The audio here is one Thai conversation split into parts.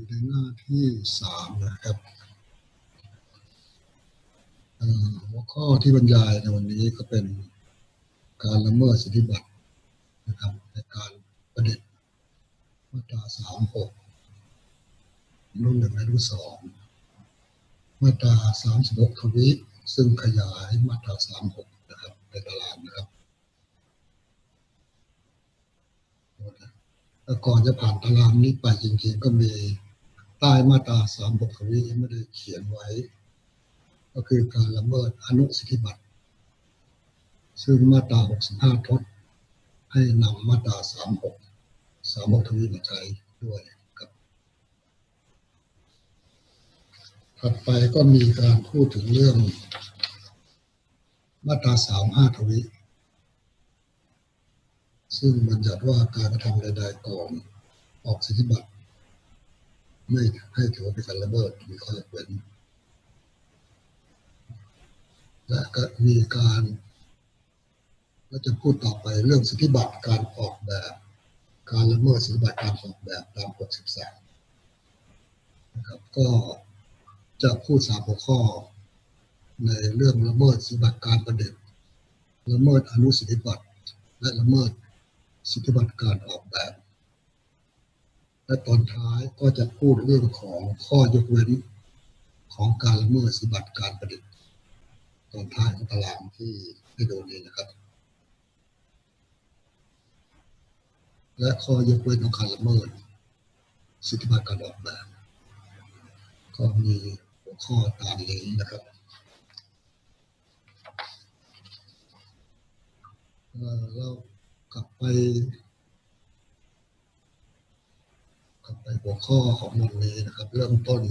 อยู่ในหน้าที่3นะครับหัวข้อที่บรรยายในวันนี้ก็เป็นการละเมิดสิทธิบัตรนะครับในการประดิษฐ์มาตรา36รุ่น1และรุ่น2มาตรา36ทวีซึ่งขยายมาตรา36นะครับในตารางนะครับแล้วก่อนจะผ่านตารางนี้ไปจริงๆก็มีใต้มาตรา36ทวีไม่ได้เขียนไว้ก็คือการละเมิดอนุสิทธิบัตรซึ่งมาตรา65ทดให้นำมาตรา36ทวีมาใช้ด้วยครับถัดไปก็มีการพูดถึงเรื่องมาตรา35ทวีซึ่งบัญญัติว่าการกระทำใดๆก่อนออกสิทธิบัตรไม่ให้ถือว่าเป็นการละเมิดมีข้อยกเว้นและก็มีการก็จะพูดต่อไปเรื่องสิทธิบัตรการออกแบบการละเมิดสิทธิบัตรการออกแบบตาม63นะครับก็จะพูด3หัวข้อในเรื่องละเมิดสิทธิบัตรการประดิษฐ์ละเมิดอนุสิทธิบัตรและละเมิดสิทธิบัตรการออกแบบและตอนท้ายก็จะพูดเรื่องของข้อยกเว้นของการละเมิดสิทธิบัตรการประดิษฐ์ตอนท้ายของตารางที่ให้ดูนี้นะครับและข้อยกเว้นของการละเมิดสิทธิบัตรการออกแบบก็มีหัวข้อตามนี้นะครับเรากลับไปหัวข้อของวันนี้นะครับเริ่มต้น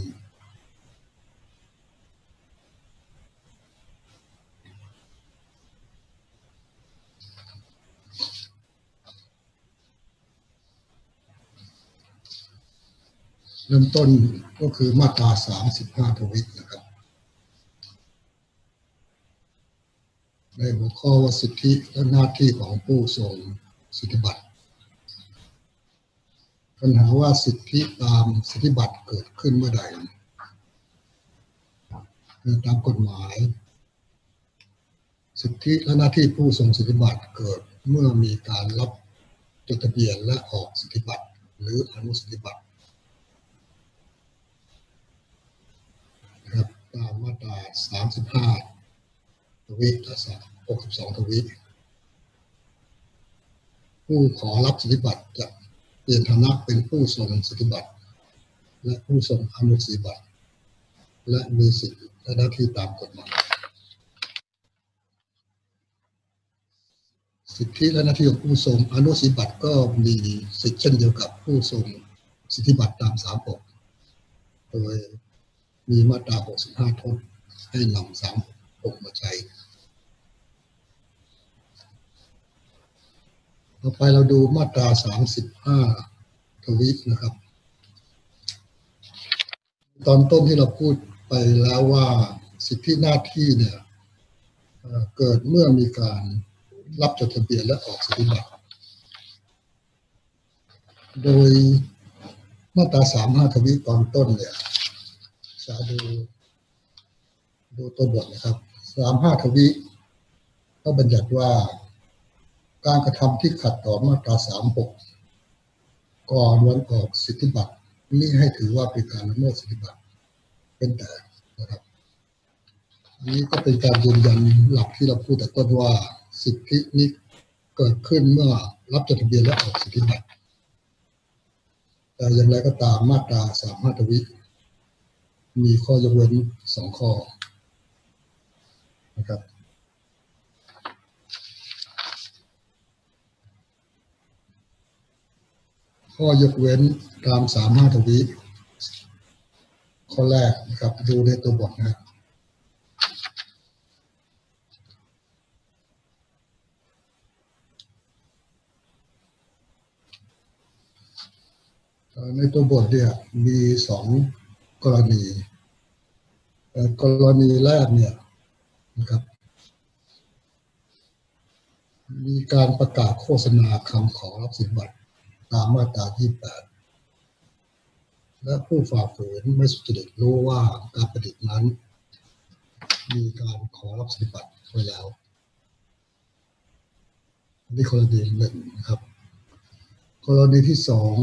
ก็คือมาตรา35ทวีนะครับในหัวข้อว่าสิทธิและหน้าที่ของผู้ทรงสิทธิบัตรปัญหาว่าสิทธิตามสิทธิบัตรเกิดขึ้นเมื่อใดตามกฎหมายสิทธิและหน้าที่ผู้ทรงสิทธิบัตรเกิดเมื่อมีการรับจดทะเบียนและออกสิทธิบัตรหรืออนุสิทธิบัตรนะครับตามมาตรา35ทวีและ62ทวีผู้ขอรับสิทธิบัตรจะเปลี่ยนฐานะเป็นผู้ทรงสิทธิบัตรและผู้ทรงอนุสิทธิบัตรและมีสิทธิและหน้าที่ตามกฎหมายสิทธิและหน้าที่ของผู้ทรงอนุสิทธิบัตรก็มีสิทธิเช่นเดียวกับผู้ทรงสิทธิบัตรตาม36โดยมีมาตรา65ทดให้นำ36มาใช้ต่อไปเราดูมาตรา35ทวีนะครับตอนต้นที่เราพูดไปแล้วว่าสิทธิหน้าที่เนี่ยเกิดเมื่อมีการรับจดทะเบียนและออกสิทธิบัตรโดยมาตรา35ทวีตอนต้นเนี่ยจะดูตัวบทนะครับ35ทวีก็บัญญัติว่าการกระทำที่ขัดต่อมาตรา36ก่อนวันออกสิทธิบัตรนี้ให้ถือว่าเป็นการละเมิดสิทธิบัตรเป็นแต่นะครับนี้ก็เป็นการยืนยันหลักที่เราพูดแต่ต้นว่าสิทธินี้เกิดขึ้นเมื่อรับจดทะเบียนและออกสิทธิบัตรแต่อย่างไรก็ตามมาตรา35ทวีมีข้อยกเว้น2ข้อนะครับข้อยกเว้นตาม35ทวีข้อแรกนะครับดูในตัวบทนะครับในตัวบทเนี่ยมี2กรณีกรณีแรกเนี่ยนะครับมีการประกาศโฆษณาคำขอรับสิทธิบัตรตามมาตรา28 และผู้ฝ่าฝืนไม่สุจริตรู้ว่าการประดิษฐ์นั้นมีการขอรับสิทธิบัตรไว้แล้วนี่กรณีหนึ่งนะครับกรณีที่สอง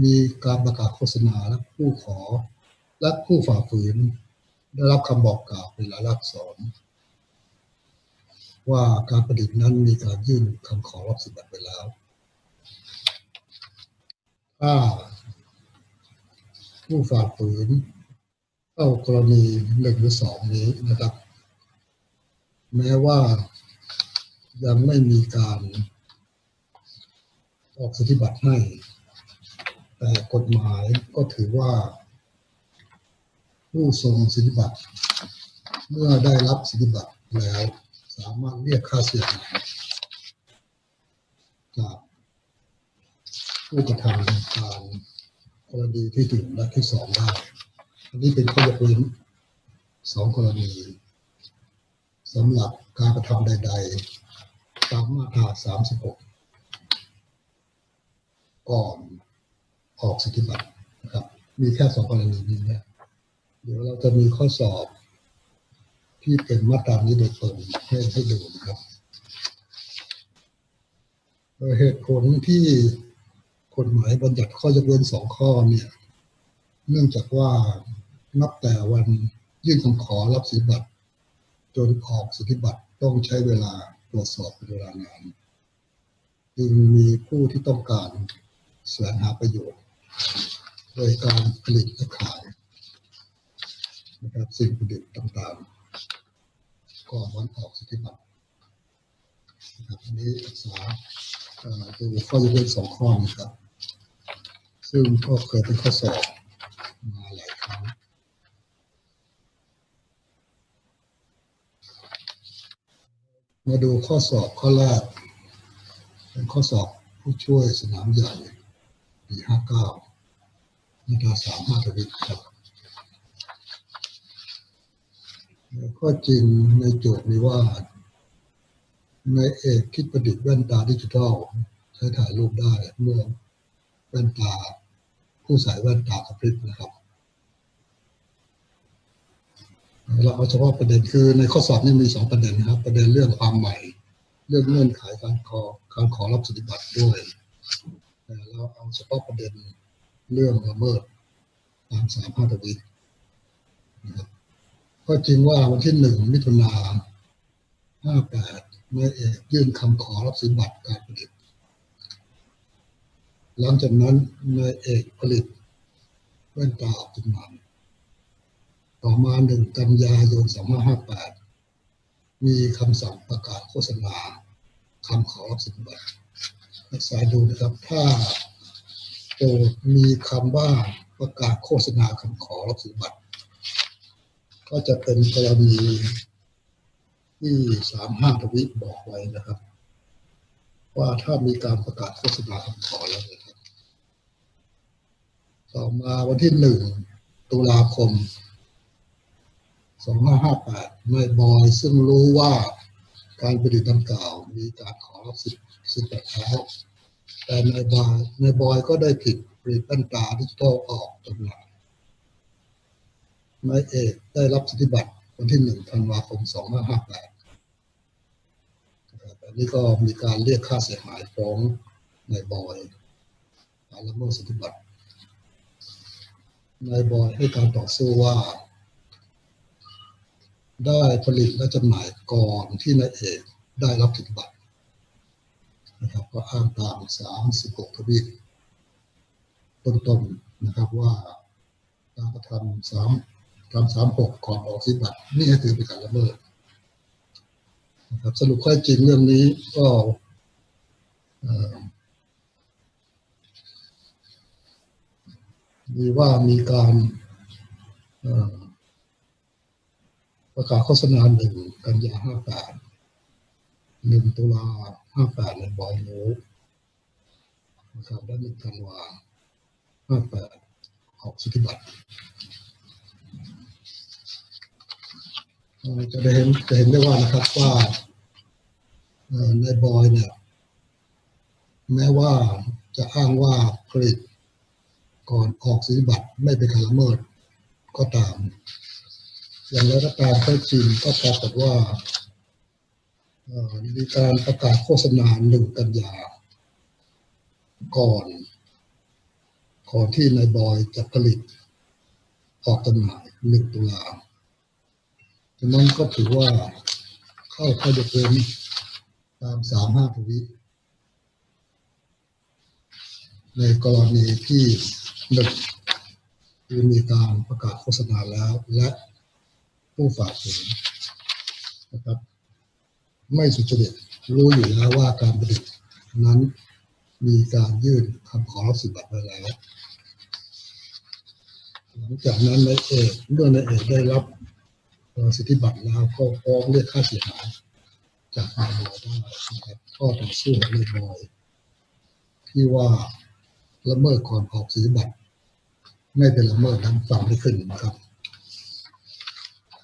มีการประกาศโฆษณาและผู้ขอและผู้ฝ่าฝืนได้รับคำบอกกล่าวเป็นลายลักษณ์อักษรว่าการประดิษฐ์นั้นมีการยื่นคำขอรับสิทธิบัตรไปแล้วถ้าผู้ฝ่าฝืนเข้ากรณีหนึ่งหรือสองนี้นะครับแม้ว่ายังไม่มีการออกสิทธิบัตรให้แต่กฎหมายก็ถือว่าผู้ทรงสิทธิบัตรเมื่อได้รับสิทธิบัตรแล้วสามารถเรียกค่าเสียหายจากผู้กระทำการกรณีที่หนึ่งและที่สองได้อันนี้เป็นข้อยกเว้นสองกรณีสำหรับการกระทำใดๆตามมาตรา36ก่อนออกสิทธิบัตรนะครับมีแค่สองกรณีนี้นะเดี๋ยวเราจะมีข้อสอบที่เป็นมาตรานี้โดยตรงให้ดูนะครับเหตุผลที่กฎหมายบัญญัติข้อยกเว้นสองข้อเนี่ยเนื่องจากว่านับแต่วันยื่นคำขอรับสิทธิบัตรจนออกสิทธิบัตรต้องใช้เวลาตรวจสอบเป็นเวลานานจึงมีผู้ที่ต้องการแสวงหาประโยชน์โดยการผลิตและขายนะครับสิ่งประดิษฐ์ต่างๆก่อนวันออกสิทธิบัตรนะครับอันนี้ศึกษาดูข้อยกเว้นสองข้อนะครับซึ่งก็เคยเป็นข้อสอบมาหลายครั้งมาดูข้อสอบข้อแรกเป็นข้อสอบผู้ช่วยสนามใหญ่ปี59มาตรา35ทวิครับข้อจริงในโจทย์มีว่านายเอกคิดประดิษฐ์แว่นตาดิจิทัลใช้ถ่ายรูปได้เมื่อแว่นตาผู้ใส่แว่นตากระพริบนะครับเราเอาเฉพาะประเด็นคือในข้อสอบนี้มี2ประเด็นนะครับประเด็นเรื่องความใหม่เรื่องเงื่อนไขการขอรับสิทธิบัตรด้วยแต่เราเอาเฉพาะประเด็นเรื่องละเมิดตาม35ทวีนะครับก็จริงว่าวันที่1มิถุนายน58นายเอกยื่นคำขอรับสิทธิบัตรการผลิตหลังจากนั้นนายเอกผลิตแว่นตาออกจำหน่ายต่อมา1 กันยายน 2558มีคำสั่งประกาศโฆษณาคำขอรับสิทธิบัตรศึกษาดูนะครับถ้าโจทย์มีคำว่าประกาศโฆษณาคำขอรับสิทธิบัตรก็จะเป็นกรณีที่35ทวีบอกไว้นะครับว่าถ้ามีการประกาศโฆษณาคำขอแล้วนะครับต่อมาวันที่1 ตุลาคม 2558นายบอยซึ่งรู้ว่าการผลิตดังกล่าวมีการขอรับสิทธิบัตรแล้วแต่นายบอยก็ได้ผิดผลิตแว่นตาดิจิทัลออกจำหน่ายนายเอกได้รับสิทธิบัตรวันที่1 ธันวาคม 2558อันนี้ก็มีการเรียกค่าเสียหายฟ้องนายบอยฐานละเมิดสิทธิบัตรนายบอยให้การต่อสู้ว่าได้ผลิตและจำหน่ายก่อนที่นายเอกได้รับสิทธิบัตรนะครับก็อ้างตาม36ทวีต้นนะครับว่าการกระทำ36ก่อนออกสิทธิบัตรนี่ถือเป็นการละเมิดนะครับสรุปข้อจริงเรื่องนี้ก็มีว่ามีการประกาศโฆษณา1 กันยายน 58 1 ตุลาคม 58ในบอยรู้นะครับและ1 ธันวาคม 58ออกสิทธิบัตรจะเห็นได้ว่านะครับว่าในบอยเนี่ยแม้ว่าจะอ้างว่าผลิต ก่อนออกสิทธิบัตรไม่เป็นการละเมิดก็ตามอย่างไรก็ตามข้อจริงก็ปรากฏว่ามีการประกาศโฆษณา1 กันยาก่อนที่นายบอยจะผลิตออกจำหน่าย1 ตุลาฉะนั้นก็ถือว่าเข้าข้อยกเว้นตาม35 ทวีในกรณีที่1คือมีการประกาศโฆษณาแล้วและผู้ฝ่าฝืนนะครับไม่สุจริตรู้อยู่แล้วว่าการผลิตนั้นมีการยื่นคำขอรับสิทธิบัตรไปแล้วหลังจากนั้นนายเอกเมื่อนายเอกได้รับสิทธิบัตรแล้วก็ฟ้องเรียกค่าเสียหายจากนายบอยได้นะครับข้อต่อสู้ของนายบอยที่ว่าละเมิดก่อนออกสิทธิบัตรไม่เป็นละเมิดนั้นฟังไม่ขึ้นนะครับ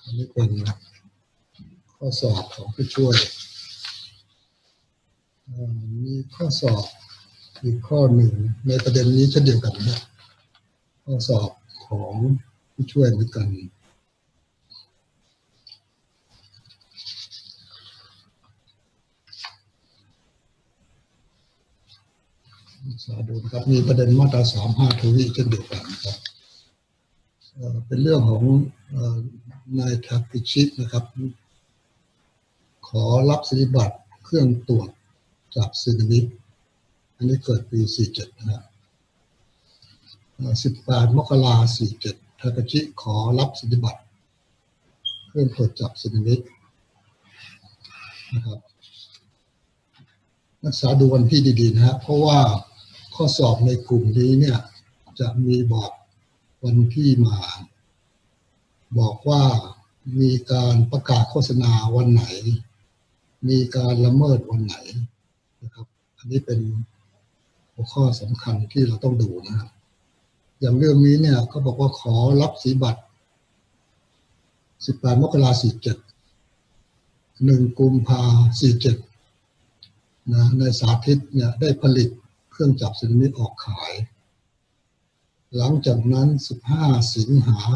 อันนี้เป็นข้อสอบของผู้ช่วยมีข้อสอบอีกข้อหนึ่งในประเด็นนี้เช่นเดียวกันนะข้อสอบของผู้ช่วยเหมือนกันสาดูนะครับมีประเด็นมาตรา35 ทวีเช่นเดียวกันครับเป็นเรื่องของนายทากิชินะครับขอรับสิทธิบัตรเครื่องตรวจจับสึนามิอันนี้เกิดปี47นะครับ18 มกราคม 47ทากิชิขอรับสิทธิบัตรเครื่องตรวจจับสึนามินะครับรักษาดูวันที่ดีๆนะฮะเพราะว่าข้อสอบในกลุ่มนี้เนี่ยจะมีบอกวันที่มาบอกว่ามีการประกาศโฆษณาวันไหนมีการละเมิดวันไหนนะครับอันนี้เป็นหัวข้อสำคัญที่เราต้องดูนะครับอย่างเรื่องนี้เนี่ยเขาบอกว่าขอรับสิทธิบัตร18 มกราคม 47 1 กุมภาพันธ์ 47นะในสาธิตเนี่ยได้ผลิตเครื่องจับสึนามิออกขายหลังจากนั้น15 สิงหาคม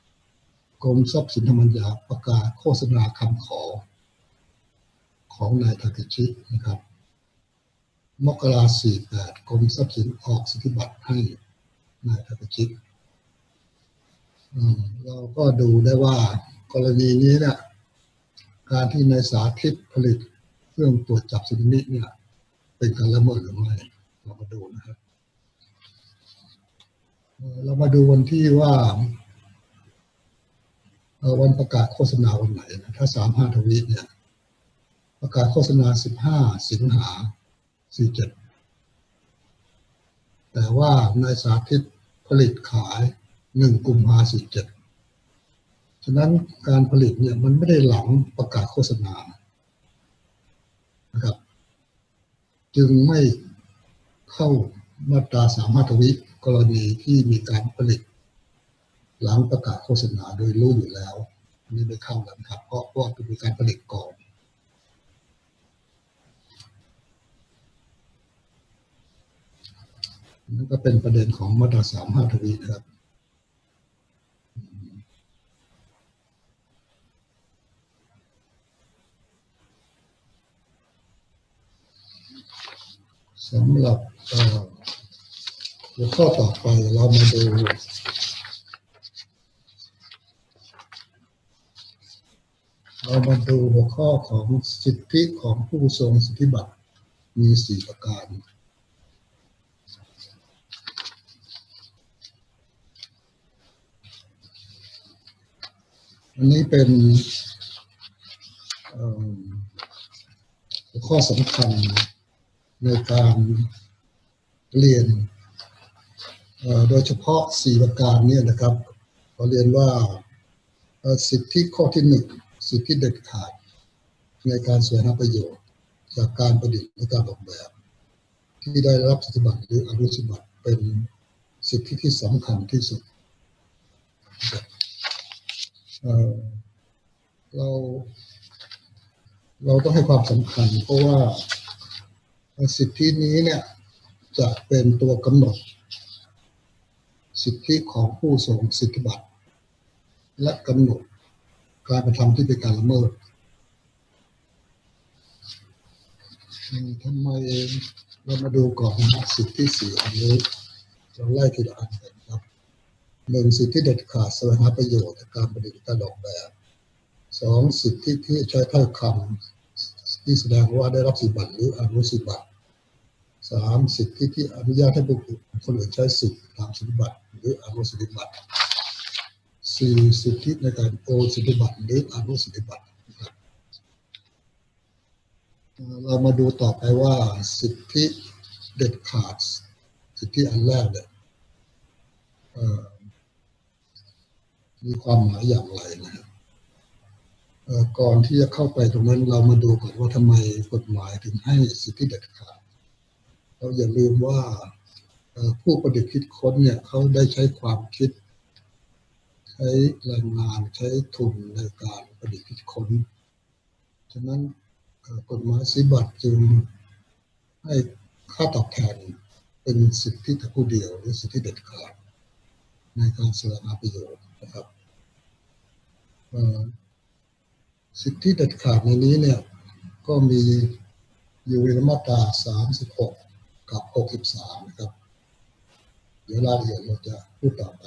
47กรมทรัพย์สินทางปัญญาประกาศโฆษณาคำขอของนายทากิชินะครับมกราคม 48กรมทรัพย์สินออกสิทธิบัตรให้นายทากิชิเราก็ดูได้ว่ากรณีนี้เนี่ยการที่นายสาธิตผลิตเครื่องตรวจจับสึนามิเนี่ยเป็นการละเมิดหรือไม่เรามาดูนะครับเรามาดูวันที่ว่าวันประกาศโฆษณาวันไหนนะถ้า35 ทวีเนี่ยประกาศโฆษณา15 สิงหาคม 47แต่ว่านายสาธิตผลิตขาย1 กุมภาพันธ์ 47ฉะนั้นการผลิตเนี่ยมันไม่ได้หลังประกาศโฆษณานะครับจึงไม่เข้ามาตรา35 ทวีกรณีที่มีการผลิตหลังประกาศโฆษณาโดยรู้อยู่แล้วอันนี้ไม่เข้าแล้วครับเพราะว่ามีการผลิตก่อนนั่นก็เป็นประเด็นของมาตรา35 ทวีนะครับสำหรับหัวข้อต่อไปเรามาดูหัวข้อของสิทธิของผู้ทรงสิทธิบัตรมี4 ประการอันนี้เป็นหัวข้อสำคัญในการเรียนโดยเฉพาะ4 ประการนี้นะครับเราเรียนว่าสิทธิข้อที่1สิทธิเด็ดขาดในการแสวงหาประโยชน์จากการประดิษฐ์และการออกแบบที่ได้รับสิทธิบัตรหรืออนุสิทธิบัตรเป็นสิทธิที่สำคัญที่สุดเราต้องให้ความสำคัญเพราะว่าสิทธินี้เนี่ยจะเป็นตัวกำหนด สิทธิของผู้ทรงสิทธิบัตรและกำหนดการกระทำที่เป็นการละเมิดทำไมเรามาดูก่อนนะสิทธิสี่อันนี้เราไล่ทีละอันกันครับหนึ่งสิทธิเด็ดขาดแสวงหาประโยชน์จากการประดิษฐ์การออกแบบสองสิทธิที่ใช้ถ้อยคำที่แสดงว่าได้รับสิทธิบัตรหรืออนุสิทธิบัตรสามสิทธิที่อนุญาตให้บุคคลอื่นใช้สิทธิตามสิทธิบัตรหรืออนุสิทธิบัตรสี่สิทธิในการโอนสิทธิบัตรหรืออนุสิทธิบัตรเรามาดูต่อไปว่าสิทธิเด็ดขาดสิทธิอันแรกเนี่ยมีความหมายอย่างไรนะครับก่อนที่จะเข้าไปตรงนั้นเรามาดูก่อนว่าทำไมกฎหมายถึงให้สิทธิเด็ดขาดเราอย่าลืมว่าผู้ประดิษฐ์คิดค้นเนี่ยเขาได้ใช้ความคิดใช้แรงงานใช้ทุนในการประดิษฐ์คิดค้นฉะนั้นกฎหมายสิทธิบัตรจึงให้ค่าตอบแทนเป็นสิทธิแต่ผู้เดียวหรือสิทธิเด็ดขาดในการแสวงหาประโยชน์นะครับสิทธิเด็ดขาดในนี้เนี่ยก็มีอยู่ในมาตรา36กับ63นะครับเดี๋ยวรายละเอียดเราจะพูดต่อไป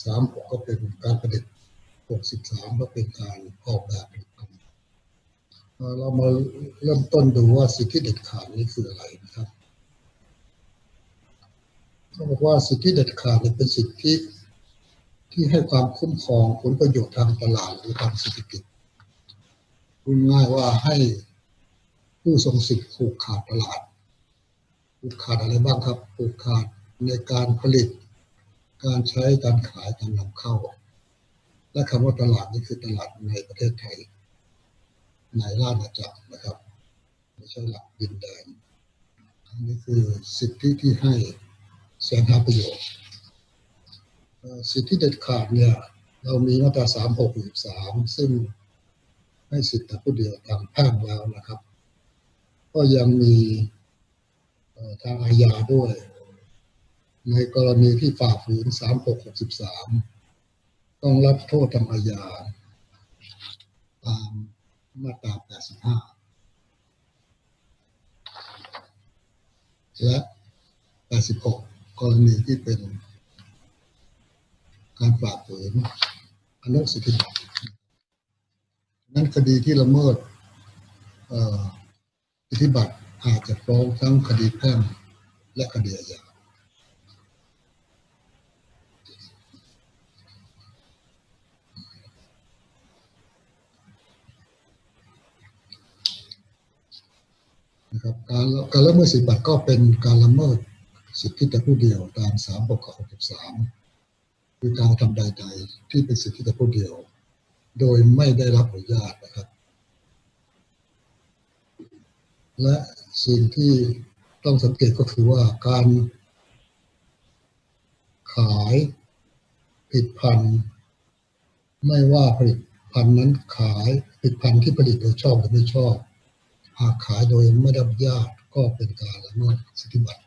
36ก็เป็นการประดิษฐ์63ก็เป็นการออกแบบเรามาเริ่มต้นดูว่าสิทธิเด็ดขาดนี้คืออะไรนะครับเขาบอกว่าสิทธิเด็ดขาดเป็นสิทธิที่ให้ความคุ้มครองผลประโยชน์ทางตลาดหรือทางเศรษฐกิจพูดง่ายว่าให้ผู้ทรงสิทธิ์ผูกขาดตลาดผูกขาดอะไรบ้างครับผูกขาดในการผลิตการใช้การขายการนำเข้าและคำว่าตลาดนี้คือตลาดในประเทศไทยในราชอาณาจักรนะครับไม่ใช่หลักดินแดนอันนี้คือสิทธิที่ให้แสวงหาประโยชน์สิทธิเด็ดขาดเนี่ยเรามีมาตรา36-63ซึ่งให้สิทธิแต่ผู้เดียวทางแพ่งแล้วนะครับก็ยังมีทางอาญาด้วยในกรณีที่ฝ่าฝืน36-63ต้องรับโทษทางอาญาตามมาตรา85และ86กรณีที่เป็นการฝ่าฝืนอนุสิทธิบัตรนั้นคดีที่ละเมิดสิทธิบัตรอาจจะฟ้องทั้งคดีแพ่งและคดีอาญานะครับการละเมิดสิทธิบัตรก็เป็นการละเมิดสิทธิแต่ผู้เดียวตาม36-63คือการทำใดๆที่เป็นสิทธิแต่ผู้เดียวโดยไม่ได้รับอนุญาตนะครับและสิ่งที่ต้องสังเกตก็คือว่าการขายผลิตภัณฑ์ไม่ว่าผลิตภัณฑ์นั้นขายผลิตภัณฑ์ที่ผลิตโดยชอบหรือไม่ชอบหากขายโดยไม่ได้รับอนุญาตก็เป็นการละเมิดสิทธิบัตร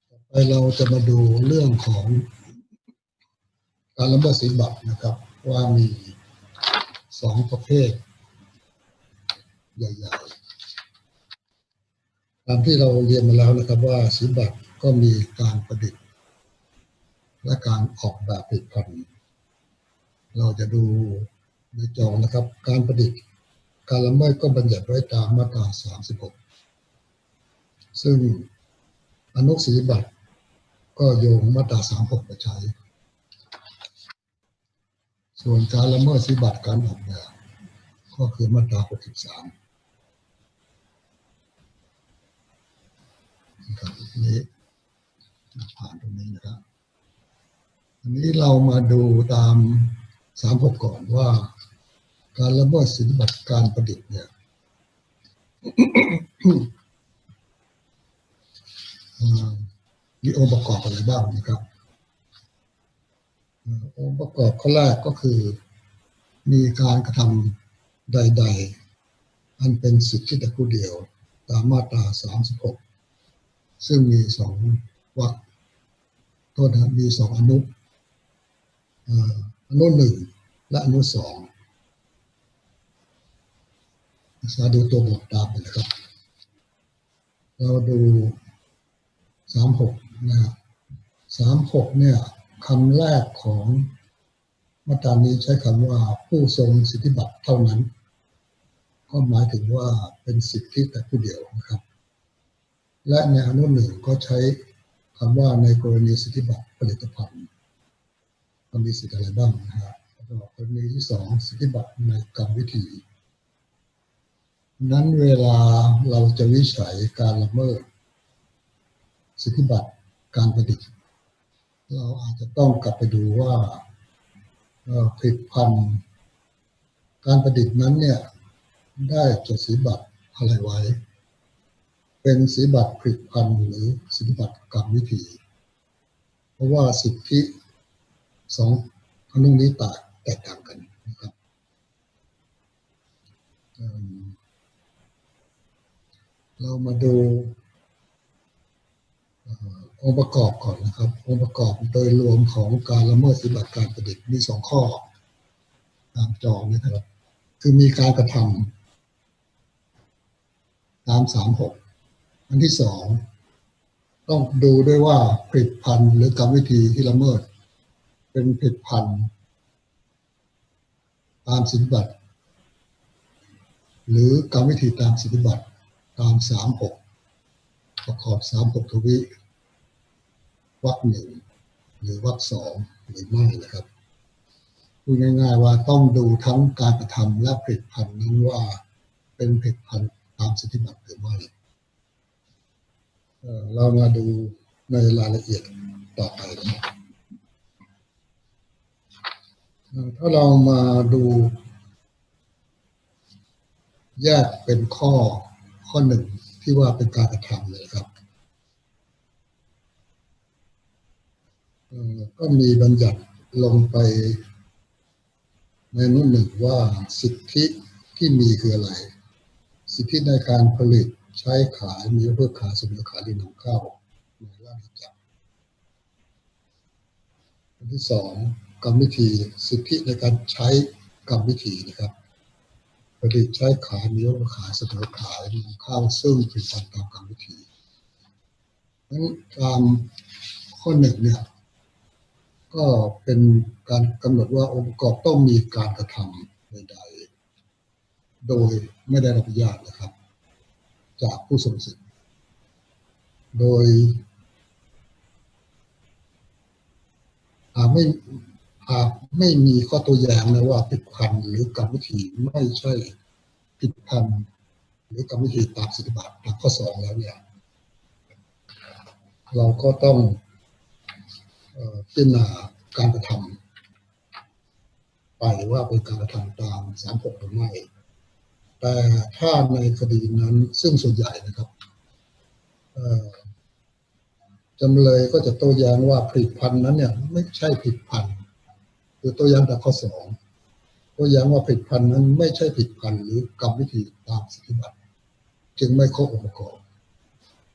ต่อไปเราจะมาดูเรื่องของการละเมิดสิทธิบัตรนะครับว่ามี2ประเภทใหญ่ๆตามที่เราเรียนมาแล้วนะครับว่าสิทธิบัตรก็มีการประดิษฐ์และการออกแบบผลิตภัณฑ์เราจะดูในจอนะครับการประดิษฐ์การละเมิดก็บัญญัติไว้ตามมาตรา36ซึ่งอนุสิทธิบัตรก็โยงมาตรา36มาใช้ส่วนการละเมิดสิทธิบัตรการออกแบบก็คือมาตรา63นะครับนี้ผ่านตรงนี้นะครับอันนี้เรามาดูตาม36ก่อนว่าการละเมิดสิทธิบัตรการประดิษฐ์เนี่ยมีองค์ประกอบอะไรบ้างนะครับองค์ประกอบข้อแรกก็คือมีการกระทำใดๆอันเป็นสิทธิแต่ผู้เดียวตามมาตรา36 ซึ่งมีสองวรรคโทษนะมีสองอนุอนุหนึ่งและอนุสองศึกษาดูตัวบทตามไปนะครับ เราดู36นะครับ36เนี่ยคำแรกของมาตรานี้ใช้คำว่าผู้ทรงสิทธิบัตรเท่านั้นก็หมายถึงว่าเป็นสิทธิแต่ผู้เดียวนะครับและในอนุหนึ่งก็ใช้คำว่าในกรณีสิทธิบัตรผลิตภัณฑ์มีสิทธิอะไรบ้างนะครับกรณีที่สองสิทธิบัตรในกรรมวิธีนั้นเวลาเราจะวิจัยการละเมิดสิทธิบัตรการประดิษฐ์เราอาจจะต้องกลับไปดูว่าผลิตภัณฑ์การประดิษฐ์นั้นเนี่ยได้จดสิทธิบัตรอะไรไว้เป็นสิทธิบัตรผลิตภัณฑ์หรือสิทธิบัตรกรรมวิธีเพราะว่าสิทธิสองอนุนี้แตกต่างกันนะครับเรามาดูองค์ประกอบก่อนนะครับองค์ประกอบโดยรวมของการละเมิดสิทธิบัตรการประดิษฐ์มี2ข้อตามจอนะครับคือมีการกระทำตาม36อันที่2ต้องดูด้วยว่าผลิตภัณฑ์หรือกรรมวิธีที่ละเมิดเป็นผลิตภัณฑ์ตามสิทธิบัตรหรือกรรมวิธีตามสิทธิบัตรตาม36ประกอบ36ทวีวรรค1หรือวรรค2หรือไม่นะครับพูดง่ายๆว่าต้องดูทั้งการกระทำและผลิตภัณฑ์นั้นว่าเป็นผลิตภัณฑ์ตามสิทธิบัตรหรือไม่เรามาดูในรายละเอียดต่อไปนะครับถ้าเรามาดูแยกเป็นข้อหนึ่งที่ว่าเป็นการกระทำเลยครับก็มีบัญญัติลงไปในอนุหนึ่งว่าสิทธิที่มีคืออะไรสิทธิในการผลิตใช้ขายมีเพื่อขายเสนอขายหรือนำเข้าในราชอาณาจักรอันที่สองกรรมวิธีสิทธิในการใช้กรรมวิธีนะครับผลิตใช้ขายมีเพื่อขายเสนอขายนำเข้าซึ่งเป็นตามกรรมวิธีนั้นตามข้อหนึ่งเนี่ยก็เป็นการกำหนดว่าองค์ประกอบต้องมีการกระทำใดๆโดยไม่ได้รับอนุญาตนะครับจากผู้ทรงสิทธิ์โดยหากไม่มีข้อตัวอย่างนะว่าผลิตภัณฑ์หรือกรรมวิธีไม่ใช่ผลิตภัณฑ์หรือกรรมวิธีตามสิทธิบัตรตามข้อ2แล้วเนี่ยเราก็ต้องพิจารณาการกระทำไปว่าเป็นการกระทำตาม36หรือไม่แต่ถ้าในคดีนั้นซึ่งส่วนใหญ่นะครับจำเลยก็จะโต้แย้งว่าผลิตภัณฑ์นั้นเนี่ยไม่ใช่ผลิตภัณฑ์คือโต้แย้งตามข้อ2โต้แย้งว่าผลิตภัณฑ์นั้นไม่ใช่ผลิตภัณฑ์หรือกรรมวิธีตามสิทธิบัตรจึงไม่ครบองค์ประกอบ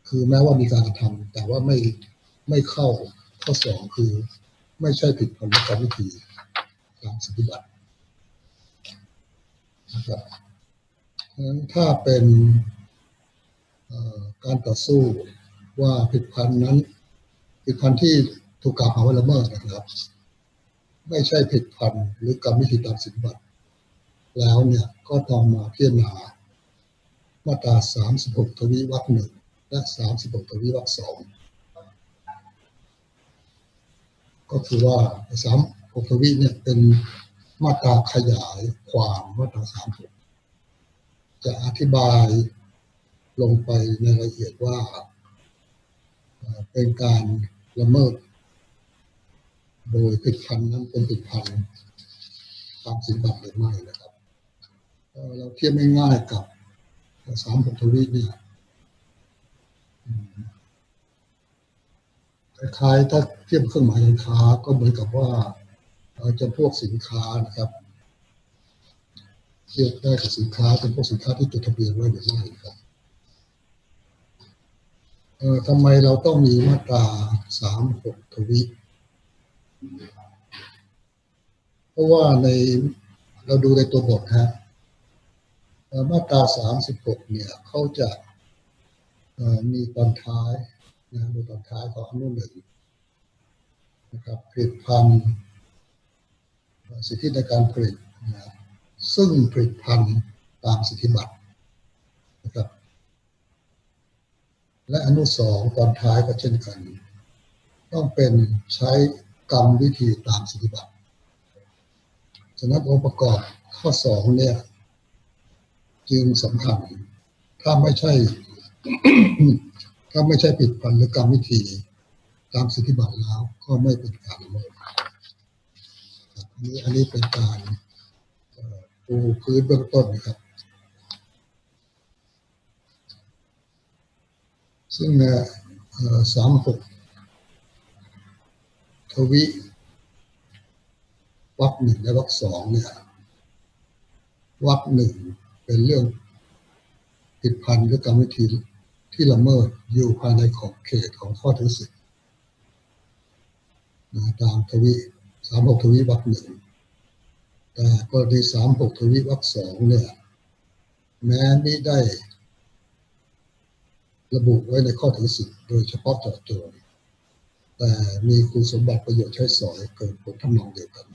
คือแม้ว่ามีการกระทำแต่ว่าไม่เข้าข้อ2คือไม่ใช่ผลิตภัณฑ์หรือกรรมวิธีตามสิทธิบัตรนะครับเพราะฉะนั้นถ้าเป็นการต่อสู้ว่าผลิตภัณฑ์นั้นผลิตภัณฑ์ที่ถูกกล่าวหาว่าละเมิดนะครับไม่ใช่ผลิตภัณฑ์หรือกรรมวิธีตามสิทธิบัตรแล้วเนี่ยก็ต้องมาพิจารณามาตรา36ทวีวรรค1และ36ทวีวรรค2ก็คือว่า36ทวีเนี่ยเป็นมาตราขยายความมาตรา36จะอธิบายลงไปในรายละเอียดว่าเป็นการละเมิดโดยผลิตภัณฑ์นั้นเป็นผลิตภัณฑ์ตามสิทธิบัตรหรือไม่นะครับเราเทียบง่ายๆกับ36ทวีเนี่ยคล้ายๆถ้าเทียบเครื่องหมายการค้าก็เหมือนกับว่าจะพวกสินค้านะครับเทียบได้กับสินค้าเป็นพวกสินค้าที่จดทะเบียนไว้หรือไม่ครับ ทำไมเราต้องมีมาตรา36ทวิเพราะว่าเราดูในตัวบทฮะมาตรา36เนี่ยเขาจะมีตอนท้ายนะดูตอนท้ายของอนุหนึ่งนะครับผลิตภัณฑ์สิทธิในการผลิตนะซึ่งผลิตภัณฑ์ตามสิทธิบัตรนะครับและอนุ2ตอนท้ายก็เช่นกันต้องเป็นใช้กรรมวิธีตามสิทธิบัตรฉะนั้นองค์ประกอบข้อ2เนี่ยจึงสำคัญถ้าไม่ใช่ ถ้าไม่ใช่ผลิตภัณฑ์หรือกรรมวิธีตามสิทธิบัตรแล้วก็ไม่เป็นการละเมิดอันนี้เป็นการปูพื้นเบื้องต้นนะครับซึ่ง36ทวิวรรค1และวรรค2เนี่ยวรรค1เป็นเรื่องผิดพันธ์หรือกรรมวิธีที่ละเมิดอยู่ภายในขอบเขตของข้อถือสิทธิ์ตาม36ทวิวรรค1แต่กรณี36ทวิวรรค2เนี่ยแม้ไม่ได้ระบุไว้ในข้อถือสิทธิ์โดยเฉพาะเจาะจงแต่มีคุณสมบัติประโยชน์ใช้สอยเกิดผลทำนองเดียวกัน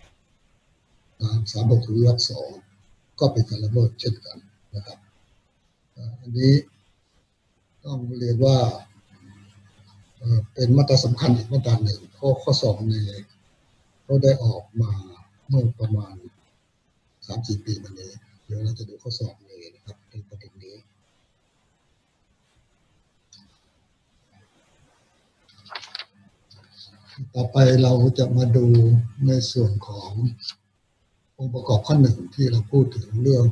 ตาม36ทวิวรรค2ก็เป็นการละเมิดเช่นกันนะครับอันนี้ต้องเรียนว่าเป็นมาตราสำคัญอีกมาตราหนึ่งข้อ2เนี่ยก็ได้ออกมาเมื่อประมาณ 3-4 ปีมานี้เดี๋ยวเราจะดูข้อ2เลยนะครับในประเด็นนี้ต่อไปเราจะมาดูในส่วนขององค์ประกอบข้อ1ที่เราพูดถึงเรื่อง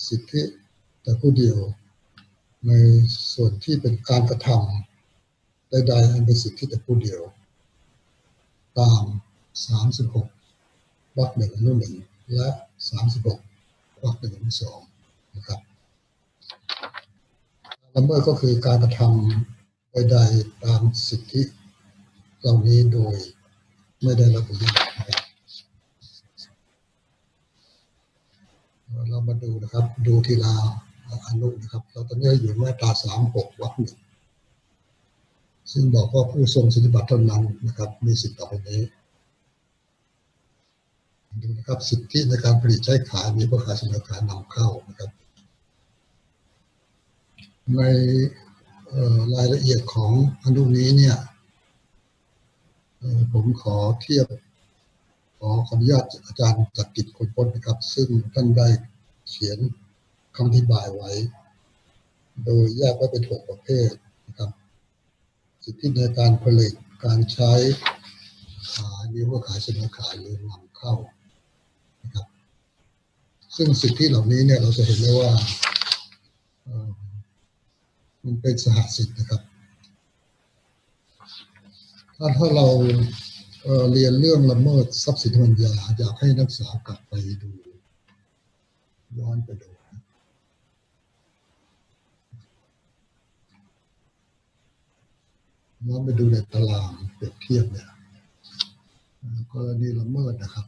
สิทธิแต่ผู้เดียวในส่วนที่เป็นการกระทำใดๆอันเป็นสิทธิแต่ผู้เดียวตาม36วรรค1อนุ1และ36วรรค1อนุ2นะครับละเมิดก็คือการกระทำใดๆตามสิทธิเหล่านี้โดยไม่ได้ระบุไว้นะครับเรามาดูนะครับดูทีละอนุนะครับเราตอนนี้อยู่มาตรา36วรรค1ซึ่งบอกว่าผู้ทรงสิทธิบัตรเท่านั้นนะครับมีสิทธิต่อไปนี้ดูนะครับสิทธิในการผลิตใช้ขายมีเพื่อขายเสนอขายนำเข้านะครับในรายละเอียดของอนุนี้เนี่ยผมขออนุญาตอาจารย์จักริด คนพ้นนะครับซึ่งท่านได้เขียนคำอธิบายไว้โดยแยกไว้เป็น6ประเภทนะครับสิทธิในการผลิตการใช้ขายมีเพื่อขายเสนอขายหรือนำเข้านะครับซึ่งสิทธิเหล่านี้เนี่ยเราจะเห็นได้ว่ามันเป็นสหสิทธินะครับถ้าเราเรียนเรื่องละเมิดทรัพย์สินทางปัญญาอยากให้นักศึกษากลับไปดูย้อนไปดูในตารางเปรียบเทียบเนี่ยกรณีละเมิดนะครับ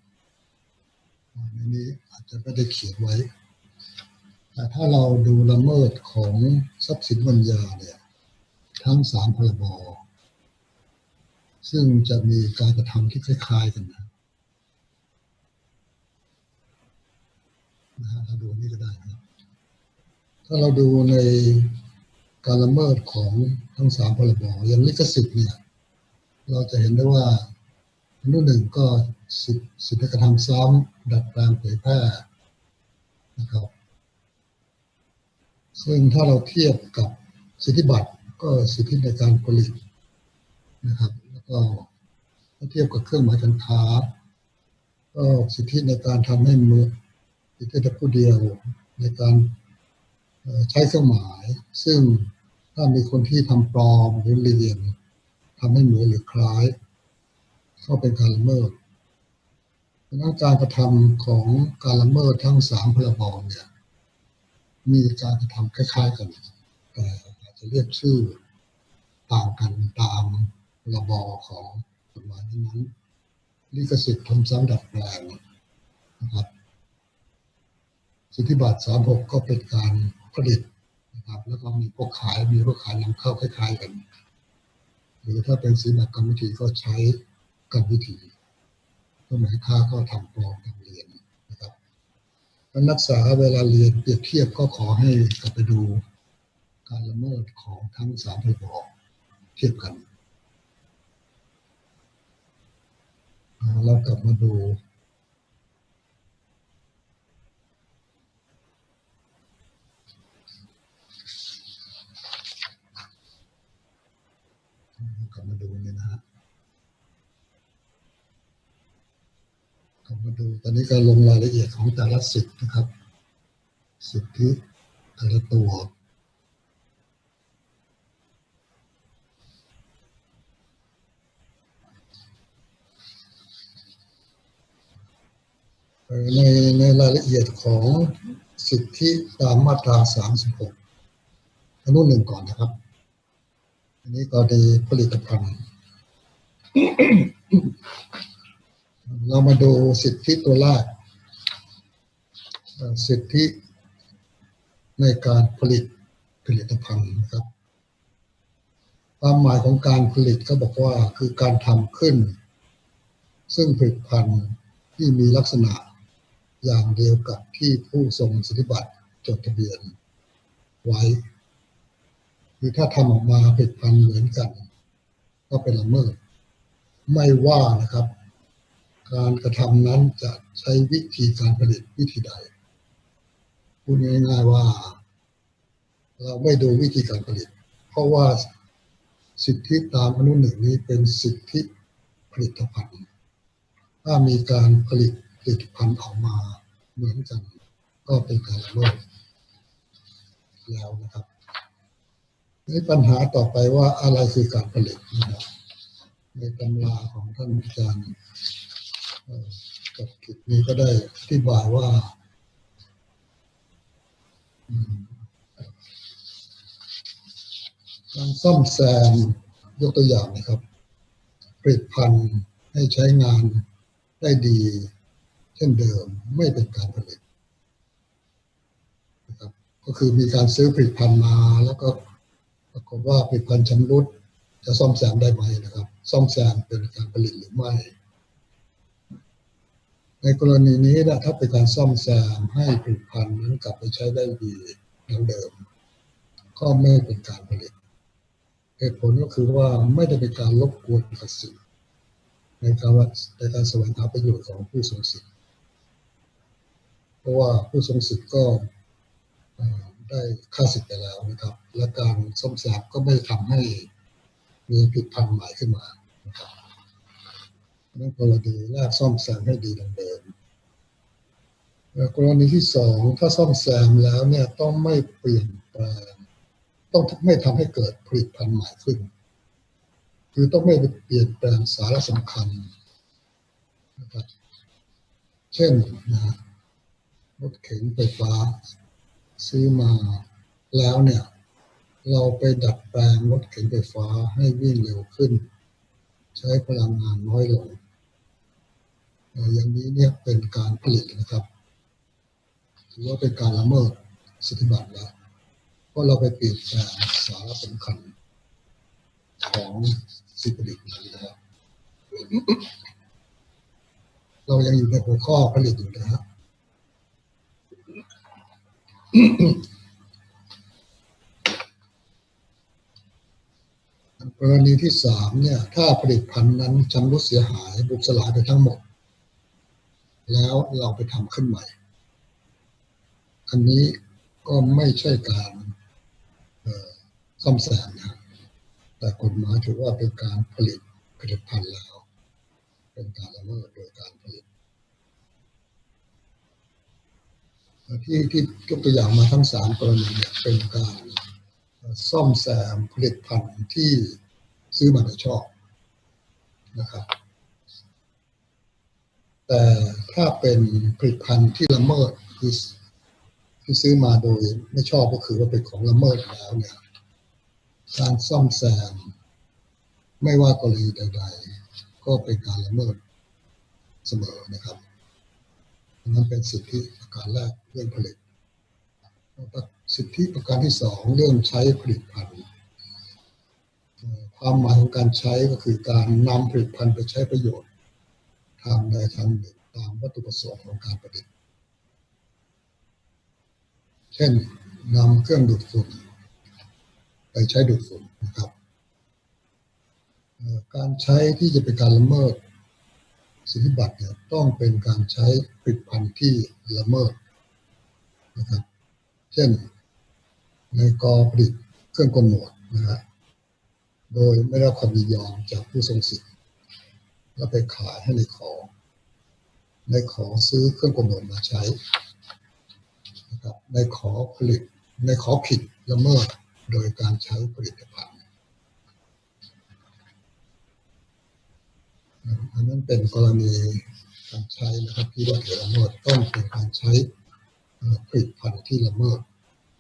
ในนี้อาจจะไม่ได้เขียนไว้แต่ถ้าเราดูละเมิดของทรัพย์สินปัญญาเนี่ยทั้ง3พรบซึ่งจะมีการกระทำที่คล้ายๆกันนะเราดูนี่ก็ได้นะถ้าเราดูในการละเมิดของทั้ง3พรบอย่างลิขสิทธิ์เนี่ยเราจะเห็นได้ว่าอนุ1ก็สิทธิในการทำซ้ำดัดแปลงเผยแพร่นะครับซึ่งถ้าเราเทียบกับสิทธิบัตรก็สิทธิในการผลิตนะครับแล้วก็ถ้าเทียบกับเครื่องหมายการค้าก็สิทธิในการทำให้มือสิทธิแต่ผู้เดียวในการใช้เครื่องหมายซึ่งถ้ามีคนที่ทำปลอมหรือเรียนทำให้เหมือนหรือคล้ายก็เป็นการละเมิดดังนั้นการกระทำของการละเมิดทั้ง3พรบเนี่ยมีการกระทำคล้ายๆกันแต่อาจจะเรียกชื่อ ต่างกันตามระบของกฎหมายนั้นลิขสิทธิ์ทำซ้ำดัดแปลงนะครับสิทธิบัตร36ก็เป็นการผลิตนะครับแล้วก็มีพวกขายนำเข้าคล้ายๆกันหรือถ้าเป็นสิทธิบัตรกรรมวิธีก็ใช้กรรมวิธีก็หมายค่าก็ทำปลอมทำเรียนนะครับนักศึกษาเวลาเรียนเปรียบเทียบก็ขอให้กลับไปดูการละเมิดของทั้ง3พรบเทียบกันเรากลับมาดูเนี่ยนะฮะกลับมาดูตอนนี้ก็ลงรายละเอียดของแต่ละสิทธิ์นะครับสิทธิแต่ละตัวในรายละเอียดของสิทธิตามมาตรา36อนุ1ก่อนนะครับอันนี้ก็ดีผลิตภัณฑ์เรามาดูสิทธิตัวแรกสิทธิในการผลิตผลิตภัณฑ์นะครับความหมายของการผลิตก็บอกว่าคือการทำขึ้นซึ่งผลิตภัณฑ์ที่มีลักษณะอย่างเดียวกับที่ผู้ทรงสิทธิบัตรจดทะเบียนไว้คือถ้าทำออกมาผลิตภัณฑ์เหมือนกันก็เป็นละเมิดไม่ว่านะครับการกระทำนั้นจะใช้วิธีการผลิตวิธีใดพูดง่ายๆว่าเราไม่ดูวิธีการผลิตเพราะว่าสิทธิตามอนุ1นี้เป็นสิทธิผลิตภัณฑ์ถ้ามีการผลิตผลิตภัณฑ์ออกมาเหมือนกันก็เป็นการละเมิดแล้วนะครับนี่ปัญหาต่อไปว่าอะไรคือการผลิตนะครับในตำราของท่านอาจารย์กับกิจนี้ก็ได้อธิบายว่าการซ่อมแซมยกตัวอย่างนะครับผลิตภัณฑ์ให้ใช้งานได้ดีเช่นเดิมไม่เป็นการผลิตนะครับก็คือมีการซื้อผลิตภัณฑ์มาแล้วก็ปรากฏว่าผลิตภัณฑ์ชำรุดจะซ่อมแซมได้ไหมนะครับซ่อมแซมเป็นการผลิตหรือไม่ในกรณีนี้นะถ้าเป็นการซ่อมแซมให้ผลิตภัณฑ์นั้นกลับไปใช้ได้ดีดังเดิมก็ไม่เป็นการผลิตเหตุผลก็คือว่าไม่ได้เป็นการรบกวนกสิทธิ์ในการแสวงหาประโยชน์ของผู้ทรงสิทธิ์เพราะว่าผู้ทรงสิทธิ์ก็ได้ค่าสิทธิ์ไปแล้วนะครับและการซ่อมแซมก็ไม่ทำให้มีผลิตภัณฑ์ใหม่ขึ้นมานะครับนั่นกรณีแรกซ่อมแซมให้ดีดังเดิมกรณีที่2ถ้าซ่อมแซมแล้วเนี่ยต้องไม่เปลี่ยนแปลงต้องไม่ทำให้เกิดผลิตภัณฑ์ใหม่ขึ้นคือต้องไม่เปลี่ยนแปลงสาระสำคัญนะครับเช่นรถเข็นไฟฟ้าซื้อมาแล้วเนี่ยเราไปดัดแปลงรถเข็นไฟฟ้าให้วิ่งเร็วขึ้นใช้พลังงานน้อยลงอย่างนี้เนี่ยเป็นการผลิตนะครับถือว่าเป็นการละเมิดสิทธิบัตรแล้วเพราะเราไปเปลี่ยนแปลงสาระสำคัญของสิ่งผลิตนะครับเรายังอยู่ในหัวข้อผลิตอยู่นะครับกรณีที่3เนี่ยถ้าผลิตภัณฑ์นั้นชำรุดเสียหายบุบสลายไปทั้งหมดแล้วเราไปทำขึ้นใหม่อันนี้ก็ไม่ใช่การซ่อมแซมนะแต่กฎหมายถือว่าเป็นการผลิตผลิตภัณฑ์แล้วเป็นการละเมิดโดยการผลิตที่ยกตัวอย่างมาทั้ง3กรณีเนี่ยเป็นการซ่อมแซมผลิตภัณฑ์ที่ซื้อมาโดยชอบนะครับแต่ถ้าเป็นผลิตภัณฑ์ที่ละเมิดคือที่ซื้อมาโดยไม่ชอบก็คือว่าเป็นของละเมิดแล้วเนี่ยการซ่อมแซม ไม่ว่ากรณีใดๆก็เป็นการละเมิดเสมอนะครับนั้นเป็นสิทธิประการแรกเรื่องผลิตสิทธิประการที่สองเรื่องใช้ผลิตภัณฑ์ความหมายของการใช้ก็คือการนำผลิตภัณฑ์ไปใช้ประโยชน์ทางใดทางหนึ่งตามวัตถุประสงค์ของการผลิตเช่นนำเครื่องดูดฝุ่นไปใช้ดูดฝุ่นนะครับการใช้ที่จะเป็นการละเมิดสิทธิบัตรเนี่ยต้องเป็นการใช้ผลิตภัณฑ์ที่ละเมิดนะครับเช่นในกอผลิตเครื่องกำหนดนะฮะโดยไม่ได้รับความยินยอมจากผู้ทรงสิทธิ์แล้วไปขายให้ในขอซื้อเครื่องกำหนดมาใช้นะครับในขอผลิตในขอผิดละเมิดโดยการใช้ผลิตภัณฑ์อันนั้นเป็นกรณีการใช้นะครับที่ว่าถือละเมิดต้องเป็นการใช้ผลิตภัณฑ์ที่ละเมิด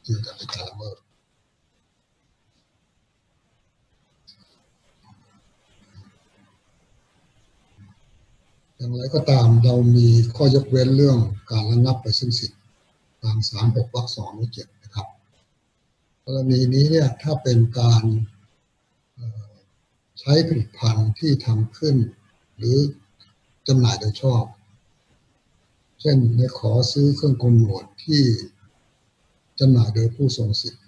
จึงจะเป็นการละเมิดอย่างไรก็ตามเรามีข้อยกเว้นเรื่องการระงับไปซึ่งสิทธิ์ตาม36 วรรค 2 และ 7นะครับกรณีนี้เนี่ยถ้าเป็นการใช้ผลิตภัณฑ์ที่ทำขึ้นหรือจำหน่ายโดยชอบเช่นในขอซื้อเครื่องกำหนดที่จำหน่ายโดยผู้ทรงสิทธิ์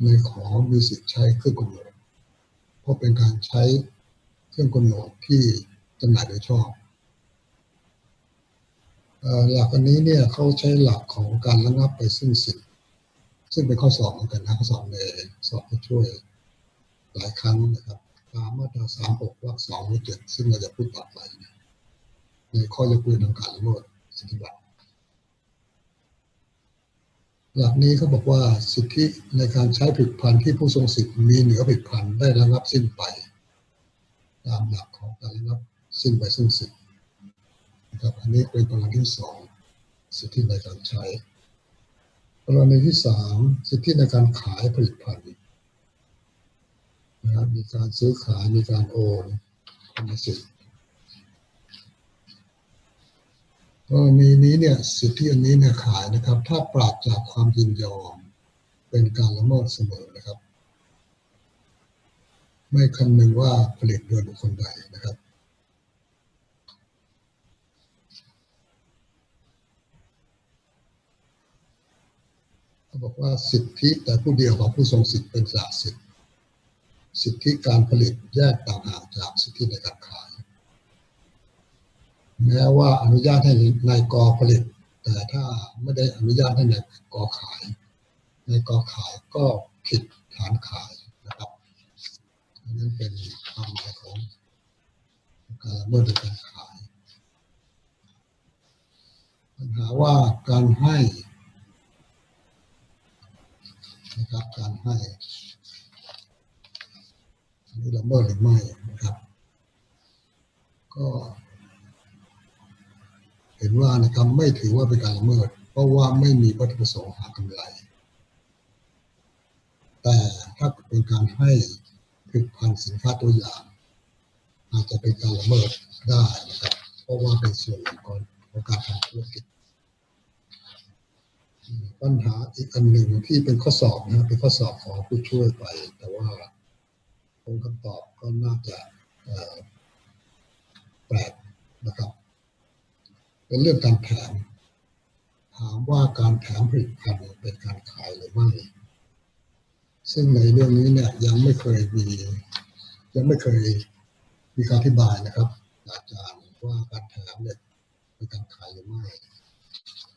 ในขอมีสิทธิ์ใช้เครื่องกำหนดเพราะเป็นการใช้เครื่องกำหนดที่จำหน่ายโดยชอบหลักอันนี้เนี่ยเขาใช้หลักของการระงับไปซึ่งสิทธิ์ซึ่งเป็นข้อสอบเหมือนกันนะข้อสอบในสอบให้ช่วยหลายครั้งนะครับตามมาตรา36 วรรค 2 และ 7ซึ่งเราจะพูดต่อไปในข้อยกเว้นทางการละเมิดสิทธิบัตรหลักนี้เขาบอกว่าสิทธิในการใช้ผลิตภัณฑ์ที่ผู้ทรงสิทธิ์มีเหนือผลิตภัณฑ์ได้ระงับสิ้นไปตามหลักของการระงับสิ้นไปซึ่งสิทธิ์นะครับอันนี้เป็นกรณีที่2สิทธิในการใช้กรณีที่3สิทธิในการขายผลิตภัณฑ์นะครับมีการซื้อขายมีการโอนกรรมสิทธิ์กรณีนี้เนี่ยสิทธิอันนี้เนี่ยขายนะครับถ้าปราศจากความยินยอมเป็นการละเมิดเสมอนะครับไม่คำนึงว่าผลิตโดยบุคคลใดนะครับเขาบอกว่าสิทธิแต่ผู้เดียวของผู้ทรงสิทธิ์เป็นสละสิทธิ์สิทธิการผลิตแยกต่างหากจากสิทธิในการขายแม้ว่าอนุญาตให้นายกผลิตแต่ถ้าไม่ได้อนุญาตให้นายกขายนายกขายก็ผิดฐานขายนะครับนั่นเป็นความหมายของการละเมิดโดยการขายปัญหาว่าการให้นะครับการให้อันนี้ละเมิดหรือไม่นะครับก็เห็นว่านะครับไม่ถือว่าเป็นการละเมิดเพราะว่าไม่มีวัตถุประสงค์หากำไรแต่ถ้าเป็นการให้ผลิตภัณฑ์สินค้าตัวอย่างอาจจะเป็นการละเมิดได้นะครับเพราะว่าเป็นส่วนหนึ่งของการทำธุรกิจปัญหาอีกอันหนึ่งที่เป็นข้อสอบนะเป็นข้อสอบของผู้ช่วยไปแต่ว่าคำตอบก็น่าจะแปลกนะครับเป็นเรื่องการแถมถามว่าการแถมผลิตภัณฑ์เป็นการขายหรือไม่ซึ่งในเรื่องนี้เนี่ยยังไม่เคยมีการอธิบายนะครับอาจารย์ว่าการแถมเนี่ยเป็นการขายหรือไม่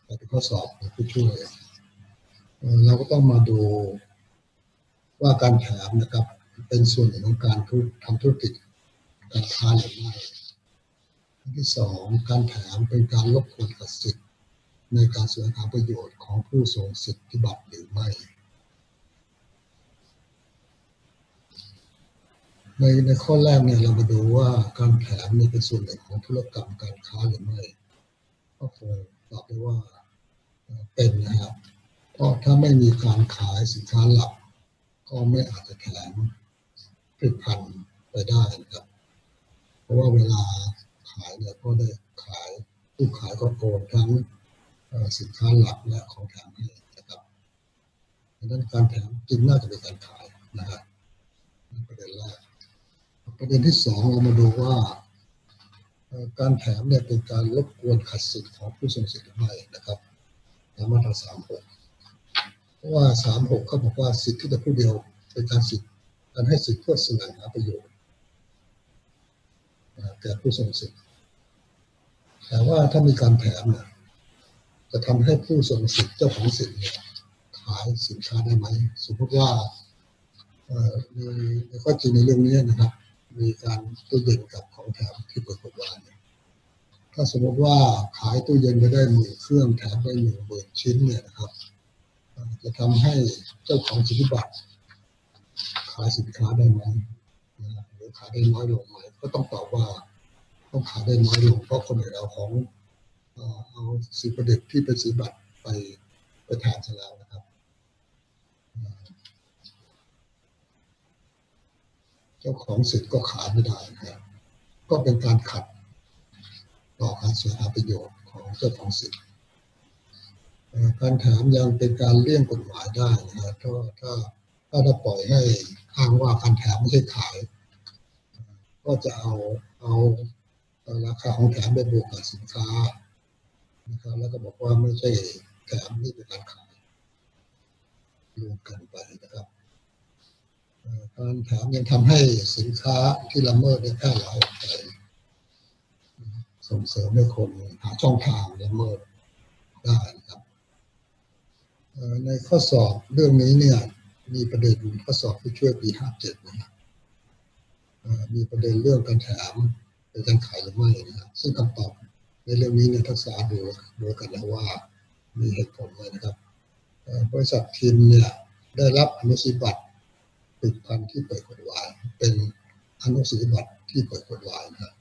แต่เป็นข้อสอบของผู้ช่วยเราก็ต้องมาดูว่าการแถมนะครับเป็นส่วนหนึ่งของการทำธุรกิจการค้าหรือไม่อันที่สองการแถมเป็นการรบกวนสิทธิ์ในการแสวงหาประโยชน์ของผู้ทรงสิทธิบัตรหรือไม่ในข้อแรกเนี่ยเรามาดูว่าการแถมเป็นส่วนหนึ่งของธุรกรรมการค้าหรือไม่ก็คงตอบได้ว่าเป็นนะครับเพราะถ้าไม่มีการขายสินค้าหลักก็ไม่อาจจะแถมผลิตภัณฑ์ไป ไปได้นะครับเพราะว่าเวลาขายเนี่ยก็ได้ขายผู้ขายก็โอนทั้งสินค้าหลักและของแถมให้นะครับดังนั้นการแถมจึงน่าจะเป็นการขายนะครับประเด็นแรกประเด็นที่สองเรามาดูว่าการแถมเนี่ยเป็นการรบกวนขัดสิทธิของผู้ทรงสิทธิ์หรือไม่นะครับตามมาตรา36เพราะว่า36เขาบอกว่าสิทธิที่แต่ผู้เดียวเป็นการสิทธิการให้สิทธิเพื่อแสวงหาประโยชน์แก่ผู้ทรงสิทธิ์แต่ว่าถ้ามีการแถมเนี่ยจะทำให้ผู้ทรงสิทธิ์เจ้าของสิทธิ์เนี่ยขายสินค้าได้ไหมสมมติว่าในข้อจริงในเรื่องนี้นะครับมีการตู้เย็นกับของแถมที่เปิดกฎหมายถ้าสมมติว่าขายตู้เย็นไปได้10,000 เครื่องแถมไป10,000 ชิ้นเนี่ยนะครับจะทำให้เจ้าของสิทธิบัตรขายสินค้าได้ไหมหรือขายได้น้อยลงไหมก็ต้องตอบว่าต้องขายได้น้อยลงเพราะคนอื่นเอาของเอาสิ่งประดิษฐ์ที่เป็นสิทธิบัตรไปแทนซะแล้วนะครับเจ้าของสิทธิ์ก็ขายไม่ได้นะครับก็เป็นการขัดต่อการแสวงหาประโยชน์ของเจ้าของสิทธิ์การแถมยังเป็นการเลี่ยงกฎหมายได้นะครับถ้าปล่อยให้อ้างว่าการแถมไม่ใช่ขายก็จะเอาราคาของแถมไปบวกกับสินค้านะครับแล้วก็บอกว่าไม่ใช่แถมนี่เป็นการขายรวมกันไปนะครับการแถมยังทำให้สินค้าที่ละเมิดได้แพร่หลายออกไปส่งเสริมให้คนหาช่องทางละเมิดได้นะครับในข้อสอบเรื่องนี้เนี่ยมีประเด็นข้อสอบที่ช่วยปี57นะครับมีประเด็นเรื่องการแถมเป็นการขายหรือไม่นะครับซึ่งคำตอบในเรื่องนี้เนี่ยทักษะดูโดยกันแล้วว่ามีเหตุผลเลยนะครับบริษัททิมเนี่ยได้รับอนุสิทธิบัตรผลิตภัณฑ์ที่เปิดกฎหมายเป็นอนุสิทธิบัตรที่เปิดกฎหมายนะครับ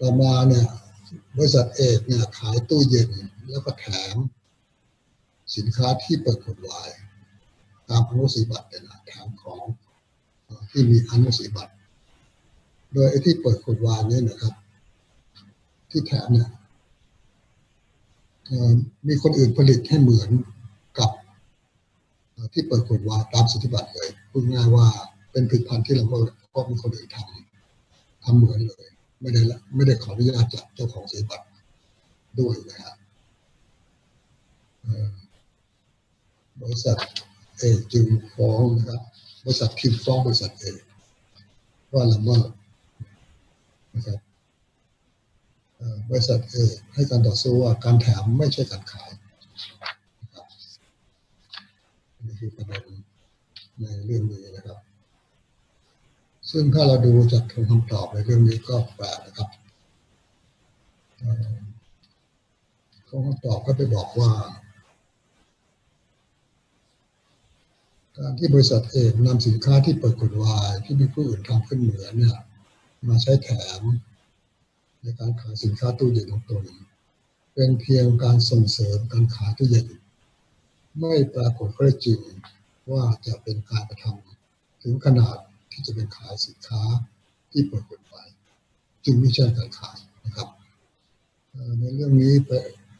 ต่อมาเนี่ยบริษัทเอกเนี่ยขายตู้เย็นแล้วก็แถมสินค้าที่เปิดกฎหมายตามอนุสิทธิบัตรเป็นแถมของที่มีอนุสิทธิบัตรโดยไอ้ที่เปิดกฎหมายนี้นะครับที่แถมเนี่ยมีคนอื่นผลิตให้เหมือนกับที่เปิดกฎหมายตามสิทธิบัตรเลยพูดง่ายว่าเป็นผลิตภัณฑ์ที่ละเมิดเพราะมีคนอื่นทำเหมือนเลยไม่ได้ขออนุญาตจากเจ้าของสิทธิบัตรด้วยนะครับบริษัทเอกจึงฟ้องนะครับบริษัททิมฟ้องบริษัทเอกว่าละเมิดนะครับบริษัทเอกให้การต่อสู้ว่าการแถมไม่ใช่การขายนะครับนี่คือประเด็นในเรื่องนี้นะครับซึ่งถ้าเราดูจากคำตอบในเรื่องนี้ก็แปลกนะครับคำตอบก็ไปบอกว่าการที่บริษัทเอกนำสินค้าที่เปิดกฎหมายที่มีผู้อื่นทำขึ้นเหมือนเนี่ยมาใช้แถมในการขายสินค้าตู้เย็นของตนเป็นเพียงการส่งเสริมการขายตู้เย็นไม่ปรากฏข้อเท็จจริงว่าจะเป็นการกระทำถึงขนาดที่จะเป็นขายสินค้าที่เปิดกฎหมายจึงไม่ใช่การขายนะครับในเรื่องนี้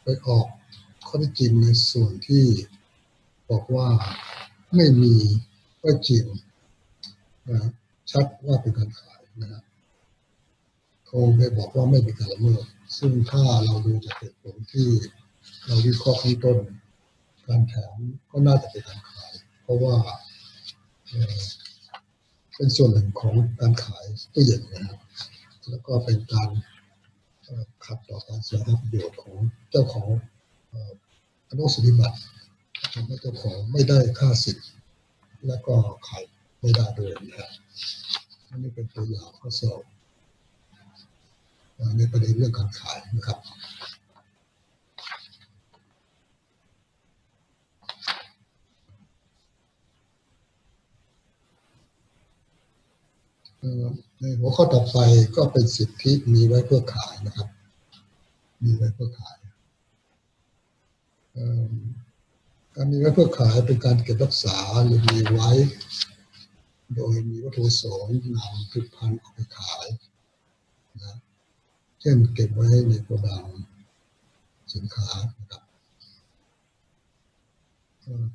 ไปออกข้อเท็จจริงในส่วนที่บอกว่าไม่มีข้อจริงชัดว่าเป็นการขายนะครับคงไปบอกว่าไม่เป็นการละเมิดซึ่งถ้าเราดูจากเหตุผลที่เราวิเคราะห์ข้างต้นการแถมก็น่าจะเป็นการขายเพราะว่าเป็นส่วนหนึ่งของการขายตู้เย็นนะครับแล้วก็เป็นการขัดต่อการแสวงหาประโยชน์ของเจ้าของอนุสิทธิบัตรทำให้เจ้าของไม่ได้ค่าสิทธิ์และก็ขายไม่ได้ด้วยนะครับอันนี้เป็นตัวอย่างข้อสอบในประเด็นเรื่องการขายนะครับในหัวข้อต่อไปก็เป็นสิทธิมีไว้เพื่อขายนะครับมีไว้เพื่อขายการมีไว้เพื่อขายเป็นการเก็บรักษาหรือมีไว้ โดยมีวัตถุประสงค์นำผลิตภัณฑ์ออกไปขายนะเช่นเก็บไว้ในโกดังสินค้านะครับ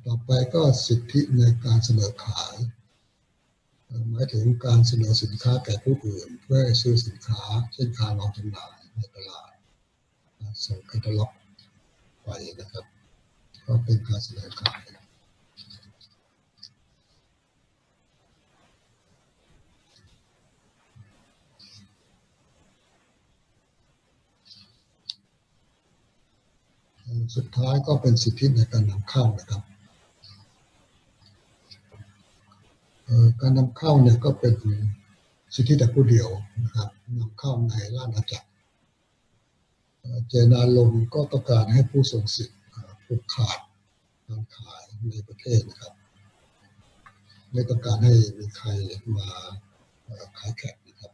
ต่อไปก็สิทธิในการเสนอขายหมายถึงการเสนอสินค้าแก่ผู้อื่นเพื่อให้ซื้อสินค้าเช่นการวางจำหน่ายในตลาดส่งแคตตาล็อกไปนะครับก็เป็นการเสนอขายสุดท้ายก็เป็นสิทธิในการนำเข้านะครับการนำเข้าเนี่ยก็เป็นสิทธิแต่ผู้เดียวนะครับนำเข้าในราชอาณาจักรเจตนารมณ์ก็ต้องการให้ผู้ทรงสิทธิ์ผูกขาดการขายในประเทศนะครับไม่ต้องการให้มีใครมาขายแข่งนะครับ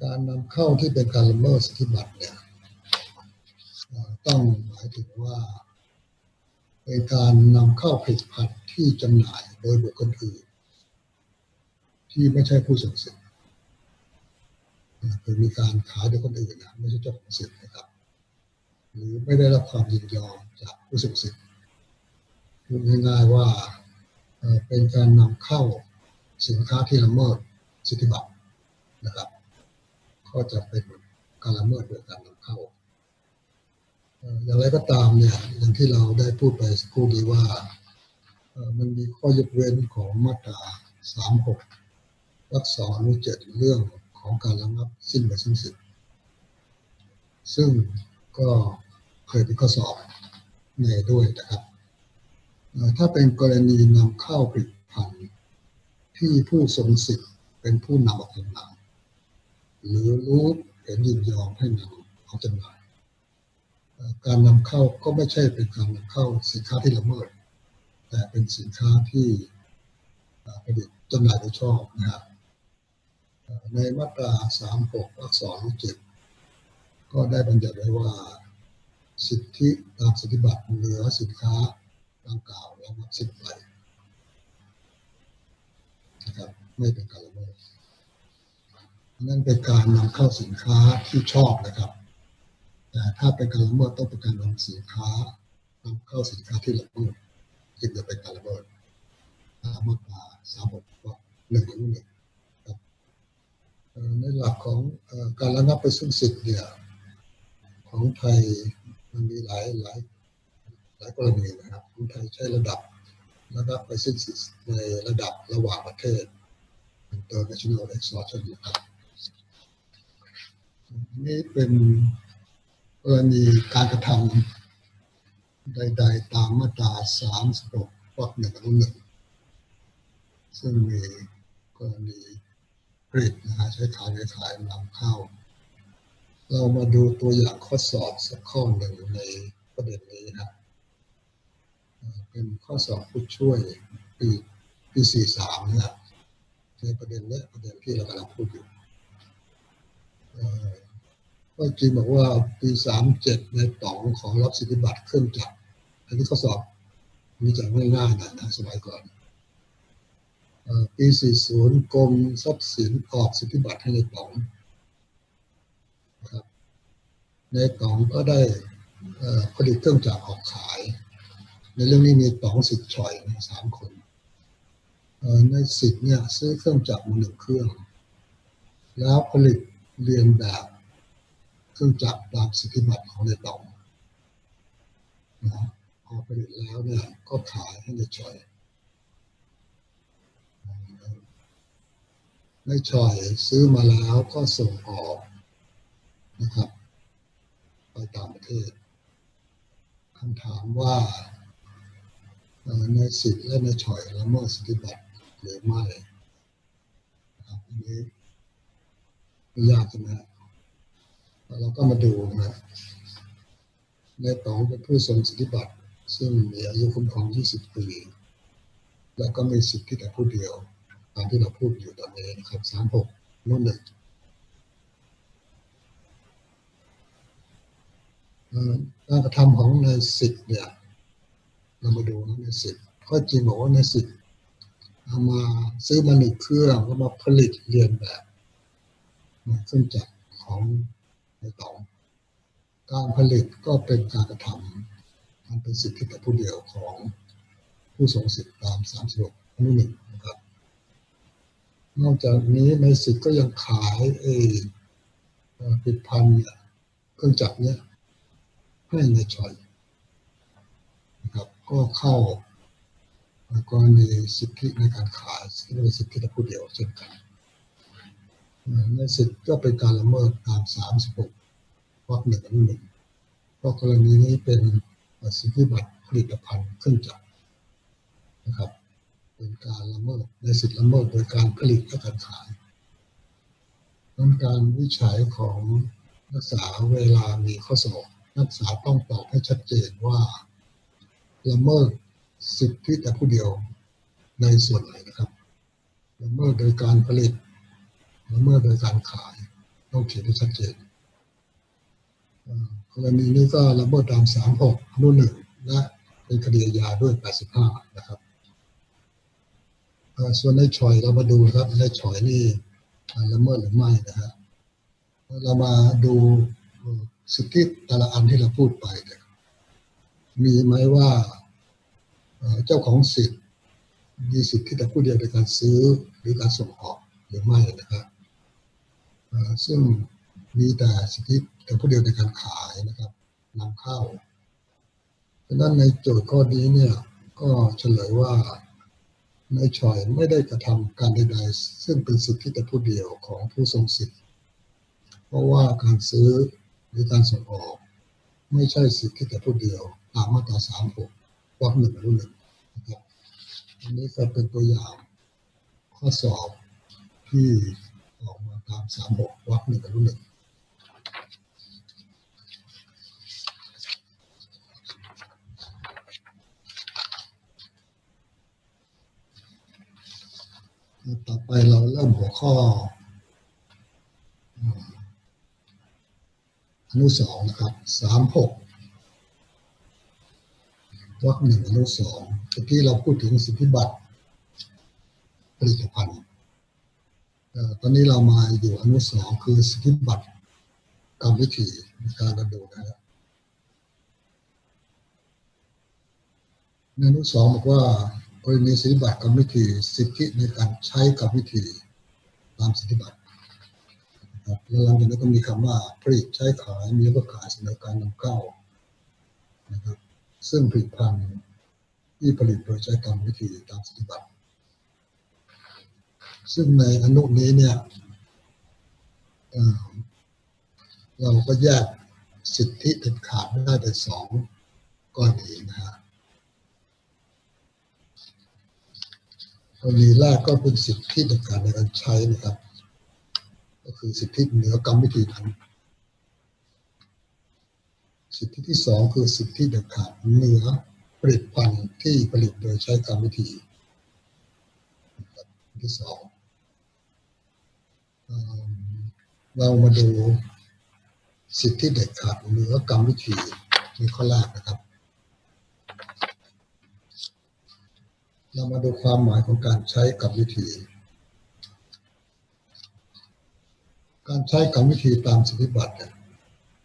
การนำเข้าที่เป็นการละเมิดสิทธิบัตรเนี่ยต้องหมายถึงว่าเป็นการนำเข้าผลิตภัณฑ์ที่จำหน่ายโดยบุคคลอื่นที่ไม่ใช่ผู้ทรงสิทธิ์คือมีการขายโดยคนอื่นนะไม่ใช่เจ้าของสิทธิ์นะครับหรือไม่ได้รับความยินยอมจากผู้ทรงสิทธิ์พูดง่ายๆว่าเป็นการนำเข้าสินค้าที่ละเมิดสิทธิบัตรนะครับก็จะเป็นการละเมิดโดยการนำเข้าอย่างไรก็ตามเนี่ยอย่างที่เราได้พูดไปสักครู่นี้ว่ามันมีข้อยกเว้นของมาตรา36 วรรค 2 อนุ 7 เรื่องของการระงับสิ้นเชิงสิทธิ์ซึ่งก็เคยเป็นข้อสอบในด้วยนะครับถ้าเป็นกรณีนำเข้าผลิตภัณฑ์ที่ผู้ทรงสิทธิ์เป็นผู้นำออกจำหน่ายหรือรู้เห็นยินยอมให้นำออกจำหน่ายการนำเข้าก็ไม่ใช่เป็นการนำเข้าสินค้าที่ละเมิดแต่เป็นสินค้าที่ผลิตจำหน่ายโดยชอบนะครับในมาตรา36 วรรค 2 อนุ 7ก็ได้บัญญัติไว้ว่าสิทธิตามสิทธิบัตรเหนือสินค้าดังกล่าวระงับสิทธิ์ไปนะครับไม่เป็นการละเมิดนั่นเป็นการนำเข้าสินค้าที่ชอบนะครับแต่ถ้าเป็นการละเมิดต้องเป็นการนำสินค้านำเข้าสินค้าที่ละเมิดจึงจะเป็นการละเมิดตามมาตรา36 วรรค 1 อนุ 1ครับในหลักของการระงับไปซึ่งสิทธิ์เนี่ยของไทยมันมีหลายกรณีนะครับของไทยใช้ระดับระงับไปสิ้นสิทธิ์ในระดับระหว่างประเทศ international extortion นะครับนี่เป็นกรณีการกระทำใดๆตามมาตรา36 วรรค 1 อนุ 1ซึ่งมีกรณีผลิตใช้ขายนำเข้าเรามาดูตัวอย่างข้อสอบสักข้อหนึ่งในประเด็นนี้ครับเป็นข้อสอบผู้ช่วยปี 43นะครับในประเด็นนี้ประเด็นที่เรากำลังพูดอยู่ก็จริงบอกว่าปี 37ในต่องของรับสิทธิบัตรเครื่องจักรอันนี้ข้อสอบมีจากง่ายๆนะสมัยก่อนปี 40กรมทรัพย์สินออกสิทธิบัตรให้ในต่องครับในต่องก็ได้ผลิตเครื่องจักรออกขายในเรื่องนี้มีต่องสิทธิ์ฉ่อย3 คนในสิทธิ์เนี่ยซื้อเครื่องจักรมา1 เครื่องแล้วผลิตเรียนแบบเครื่องจักรตามสิทธิบัตรของในต่องพอผลิตแล้วเนี่ยก็ขายให้ในฉ่อยในฉ่อยซื้อมาแล้วก็ส่งออกนะครับไปต่างประเทศคำถามว่าในสิทธิ์และในฉ่อยละเมิดสิทธิบัตรหรือไม่ครับอันนี้ไม่ยากใช่ไหมเราก็มาดูนะในต่องเป็นผู้ทรงสิทธิบัตรซึ่งมีอายุคุ้มครอง20 ปีแล้วก็มีสิทธิแต่ผู้เดียวตามที่เราพูดอยู่ตอนนี้นะครับ36 โน้น 1การกระทำของนายสิทธิ์เนี่ยเรามาดูในสิทธิ์ ก็จริงบอกว่าในสิทธิ์เอามาซื้อมา1 เครื่องแล้วมาผลิตเรียนแบบเครื่องจักรของในต่อการผลิตก็เป็นการกระทำมันเป็นสิทธิแต่ผู้เดียวของผู้ทรงสิทธิตาม36 อนุ 1นะครับนอกจากนี้ในสิทธิก็ยังขายผลิตภัณฑ์เครื่องจักรเนี้ยให้ในชอยนะครับก็เข้ากรณีสิทธิในการขายสิทธิแต่ผู้เดียวเช่นกันในสิทธิก็เป็นการละเมิดตาม36 วรรค 1 อนุ 1เพราะกรณีนี้เป็นสิทธิบัตรผลิตภัณฑ์เครื่องจักรนะครับเป็นการละเมิดในสิทธิละเมิดโดยการผลิตและการขายนั้นการวิจัยของนักศึกษาเวลามีข้อสอบนักศึกษาต้องตอบให้ชัดเจนว่าละเมิดสิทธิแต่ผู้เดียวในส่วนไหนนะครับละเมิดโดยการผลิตละเมิดโดยการขายต้องเขียนให้ชัดเจนกรณีนี้ก็ละเมิดตาม36 อนุ 1และเป็นคดีอาญาด้วย85นะครับส่วนในฉอยเรามาดูครับในฉอยนี่ละเมิดหรือไม่นะฮะเรามาดูสิทธิแต่ละอันที่เราพูดไปมีไหมว่าเจ้าของสิทธิ์มีสิทธิแต่ผู้เดียวในการซื้อหรือการส่งออกหรือไม่นะครับซึ่งมีแต่สิทธิแต่ผู้เดียวในการขายนะครับนำเข้าดังนั้นในโจทย์ข้อนี้เนี่ยก็เฉลยว่านายฉอยไม่ได้กระทำการใดๆซึ่งเป็นสิทธิแต่ผู้เดียวของผู้ทรงสิทธิ์เพราะว่าการซื้อหรือการส่งออกไม่ใช่สิทธิแต่ผู้เดียวตามมาตรา36 วรรค 1 อนุ 1นะครับอันนี้ก็เป็นตัวอย่างข้อสอบที่ออกมาตาม36 วรรค 1 อนุ 1ต่อไปเราเริ่มหัวข้ออนุ 2นะครับ36 วรรค 1 อนุ 2ที่เราพูดถึงสิทธิบัตรผลิตภัณฑ์ตอนนี้เรามาอยู่อนุ 2คือสิทธิบัตรกรรมวิธีในการดำเนินนะครับในอนุ 2บอกว่ากรณีสิทธิบัตรกรรมวิธีสิทธิในการใช้กรรมวิธีตามสิทธิบัตรนะครับแล้วหลังจากนั้นก็มีคำว่าผลิตใช้ขายมีเพื่อขายเสนอการนำเข้านะครับซึ่งผลิตภัณฑ์ที่ผลิตโดยใช้กรรมวิธีตามสิทธิบัตรซึ่งในอนุนี้เนี่ยเราก็แยกสิทธิเด็ดขาดได้เป็น2 กรณีนะฮะกรณีแรกก็เป็นสิทธิเด็ดขาดในการใช้นะครับก็คือสิทธิเหนือกรรมวิธีนั้นสิทธิที่2คือสิทธิเด็ดขาดเหนือผลิตภัณฑ์ที่ผลิตโดยใช้กรรมวิธีที่2เรามาดูสิทธิเด็ดขาดเหนือกรรมวิธีในข้อแรกนะครับเรามาดูความหมายของการใช้กรรมวิธีการใช้กรรมวิธีตามสิทธิบัตรเนี่ย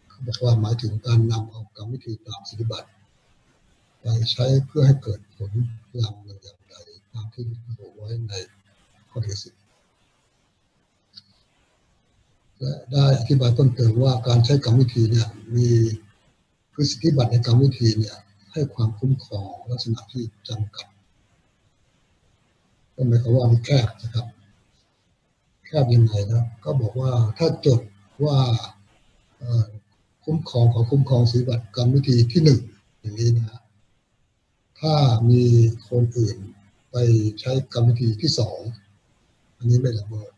เขาบอกว่าหมายถึงการนำเอากรรมวิธีตามสิทธิบัตรไปใช้เพื่อให้เกิดผลอย่างหนึ่งอย่างใดตามที่ระบุไว้ในข้อที่10และได้อธิบายต้นเติมว่าการใช้กรรมวิธีเนี่ยมีคือสิทธิบัตรในกรรมวิธีเนี่ยให้ความคุ้มครองลักษณะที่จำกัดก็หมายความว่ามันแคบนะครับแคบยังไงนะก็บอกว่าถ้าจดว่าคุ้มครองของคุ้มครองสิทธิบัตรกรรมวิธีที่1อย่างนี้นะถ้ามีคนอื่นไปใช้กรรมวิธีที่2อันนี้ไม่ละเมิด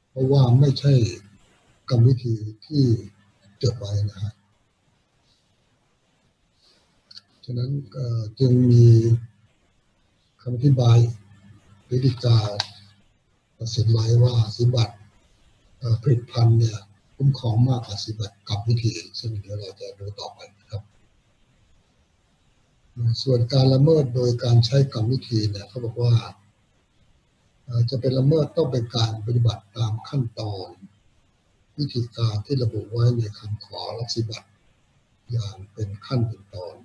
เพราะว่าไม่ใช่กรรมวิธีที่จดไว้นะฮะฉะนั้นจึงมีคำอธิบายหรือฎีกาตัดสินไว้ว่าสิทธิบัตรผลิตภัณฑ์เนี่ยคุ้มครองมากกว่าสิทธิบัตรกรรมวิธีซึ่งเดี๋ยวเราจะดูต่อไปนะครับ ส่วนการละเมิดโดยการใช้กรรมวิธีเนี่ยเขาบอกว่าจะเป็นละเมิดต้องเป็นการปฏิบัติตามขั้นตอนวิธีการที่ระบุไว้ในคำขอรับสิทธิบัตรอย่างเป็นขั้นเป็นตอน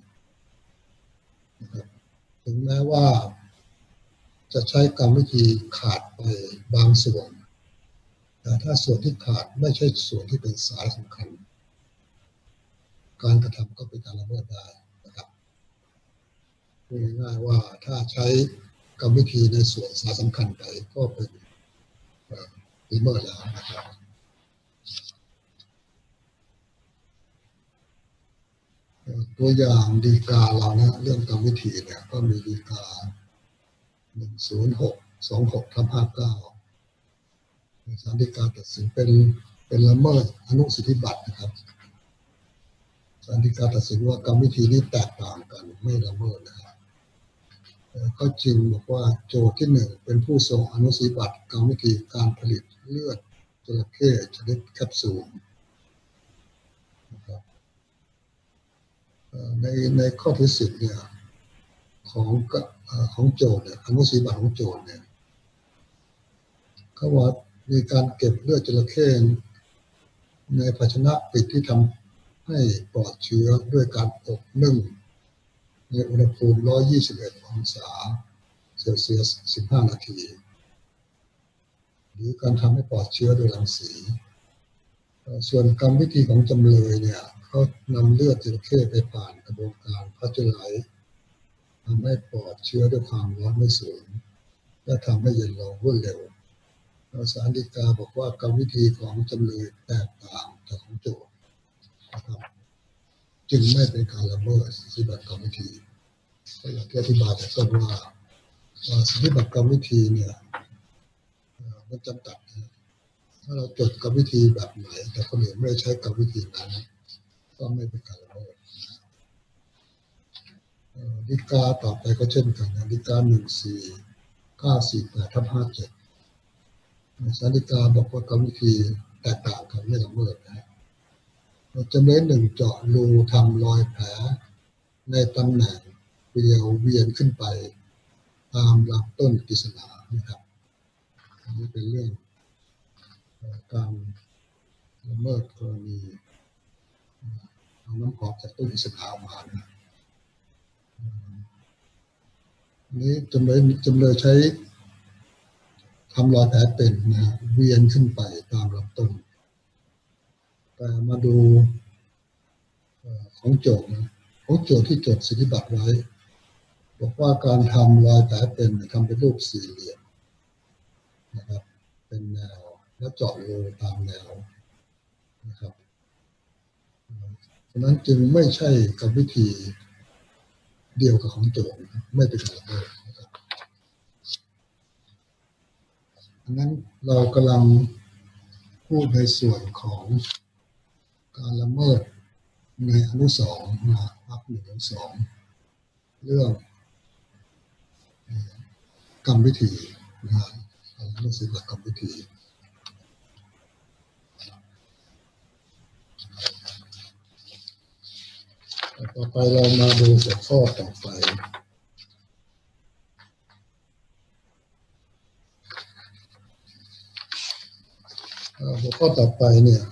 นะครับถึงแม้ว่าจะใช้กรรมวิธีขาดไปบางส่วนแต่ถ้าส่วนที่ขาดไม่ใช่ส่วนที่เป็นสายสำคัญการกระทำก็เป็นการละเมิดได้นะครับพูดง่ายๆว่าถ้าใช้กรรมวิธีในส่วนสายสำคัญไปก็เป็นละเมิดแล้วนะครับตัวอย่างฎีกาเรานะเรื่องกรรมวิธีเนี่ยก็มีฎีกา10626/59ศาลฎีกาตัดสินเป็นละเมิดอนุสิทธิบัตรนะครับศาลฎีกาตัดสินว่ากรรมวิธีนี้แตกต่างกันไม่ละเมิดนะครับก็จริงบอกว่าโจทย์ที่1เป็นผู้ทรงอนุสิทธิบัตรกรรมวิธีการผลิตเลือดจระเข้ชนิดแคปซูลนะครับในข้อที่10เนี่ยของโจทย์เนี่ยอนุสิทธิบัตรของโจทย์เนี่ยเขาว่ามีการเก็บเลือดจระเข้ในภาชนะปิดที่ทำให้ปลอดเชื้อด้วยการอบนึ่งในอุณหภูมิ121องศาเซลเซียส15นาทีหรือการทำให้ปลอดเชื้อโดยรังสีส่วนกรรมวิธีของจำเลยเนี่ยเขานำเลือดจระเข้ไปผ่านกระบวนการพัชไลซ์ทำให้ปลอดเชื้อด้วยความร้อนไม่สูงและทำให้เย็นลงรวดเร็วศาลฎีกาบอกว่ากรรมวิธีของจำเลยแตกต่างจากของโจทย์นะครับจึงไม่เป็นการละเมิดสิทธิบัตรกรรมวิธีก็อยากอธิบายแต่ต้นว่าสิทธิบัตรกรรมวิธีเนี่ยมันจำกัดถ้าเราจดกรรมวิธีแบบไหนแต่คนอื่นไม่ใช้กรรมวิธีนั้นก็ไม่เป็นการละเมิดฎีกาต่อไปก็เช่นกันฎีกา14948/57ศาลฎีกาบอกว่ากรรมวิธีแตกต่างกันไม่ละเมิดนะจำเลย1เจาะรูทำรอยแผลในตำแหน่งเวียนขึ้นไปตามลำต้นกฤษณานะครับอันนี้เป็นเรื่องการละเมิดกรณีเอาน้ำหอมจากต้นกฤษณาออกมานะนี้จำเลยใช้ทำรอยแผลเป็นนะเวียนขึ้นไปตามลำต้นแต่มาดูของโจทย์นะของโจทย์ที่จดสิทธิบัตรไว้บอกว่าการทำรอยแผลเป็นทำเป็นรูปสี่เหลี่ยมนะครับเป็นแนวและเจาะรูตามแนวนะครับฉะนั้นจึงไม่ใช่กรรมวิธีเดียวกับของโจทย์ไม่เป็นการละเมิดนะครับดังนั้นเรากำลังพูดในส่วนของการละเมิดในอนุสองนะวรรค1 ถึง 2เรื่องกรรมวิธีนะอนุสิทธิบัตรกรรมวิธีต่อไปเรามาดูหัวข้อต่อไปหัวข้อต่อไปเนี่ย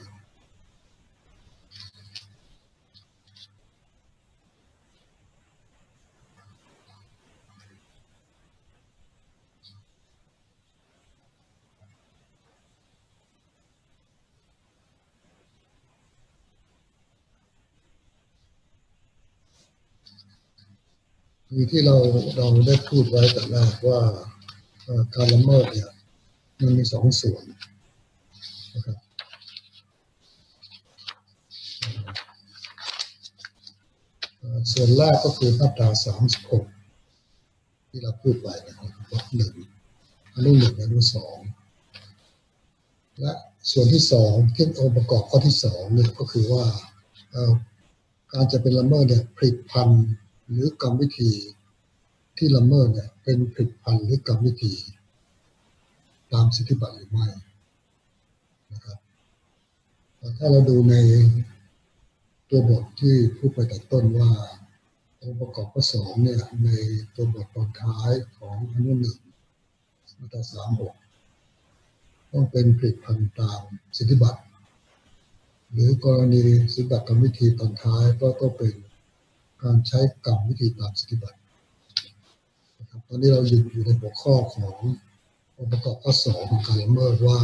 คือที่เราได้พูดไว้แต่แรกว่าการละเมิดเนี่ยมันมี2ส่วนนะครับส่วนแรกก็คือมาตรา36ที่เราพูดไปนะครับวรรค 1อนุ 1อนุ 2และส่วนที่2ที่องค์ประกอบข้อที่2เนี่ยก็คือว่าการจะเป็นละเมิดเนี่ยผลิตภัณฑ์หรือกรรมวิธีที่ละเมิดเนี่ยเป็นผลิตภัณฑ์หรือกรรมวิธีตามสิทธิบัตรหรือไม่นะครับถ้าเราดูในตัวบทที่พูดไปแต่ต้นว่า องค์ประกอบข้อ2เนี่ยในตัวบทตอนท้ายของอนุ1มาตรา36ต้องเป็นผลิตภัณฑ์ตามสิทธิบัตรหรือกรณีสิทธิบัตรกรรมวิธีตอนท้ายก็ต้องเป็นการใช้กรรมวิธีตามสิทธิบัตรนะครับตอนนี้เราอยู่ในหัวข้อขององค์ประกอบข้อ2ของการละเมิดว่า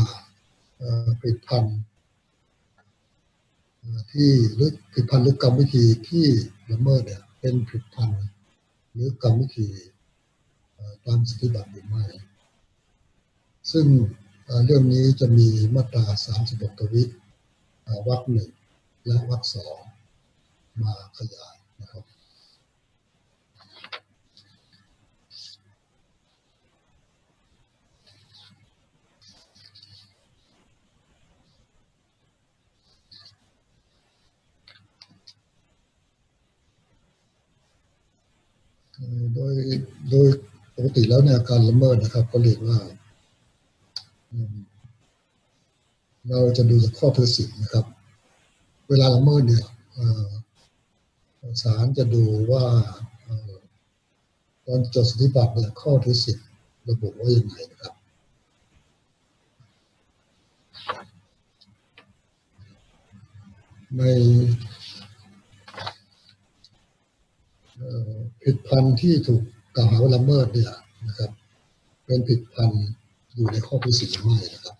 ผลิตภัณฑ์ที่หรือผลิตภัณฑ์หรือกรรมวิธีที่ละเมิดเนี่ยเป็นผลิตภัณฑ์หรือกรรมวิธีตามสิทธิบัตรหรือไม่ซึ่งเรื่องนี้จะมีมาตรา36 ทวิวรรค 1และวรรค 2มาขยายนะครับโดยปกติแล้วเนี่ยการละเมิดนะครับก็เรียกว่าเราจะดูจากข้อถือสิทธิ์นะครับเวลาละเมิดเนี่ยศาลจะดูว่าตอนจดสิทธิบัตรเนี่ยข้อถือสิทธิ์ระบุว่าอย่างไรนะครับในผลิตภัณฑ์ที่ถูกกล่าวหาว่าละเมิดเนี่ยนะครับเป็นผลิตภัณฑ์อยู่ในข้อถือสิทธิ์หรือไม่นะครับ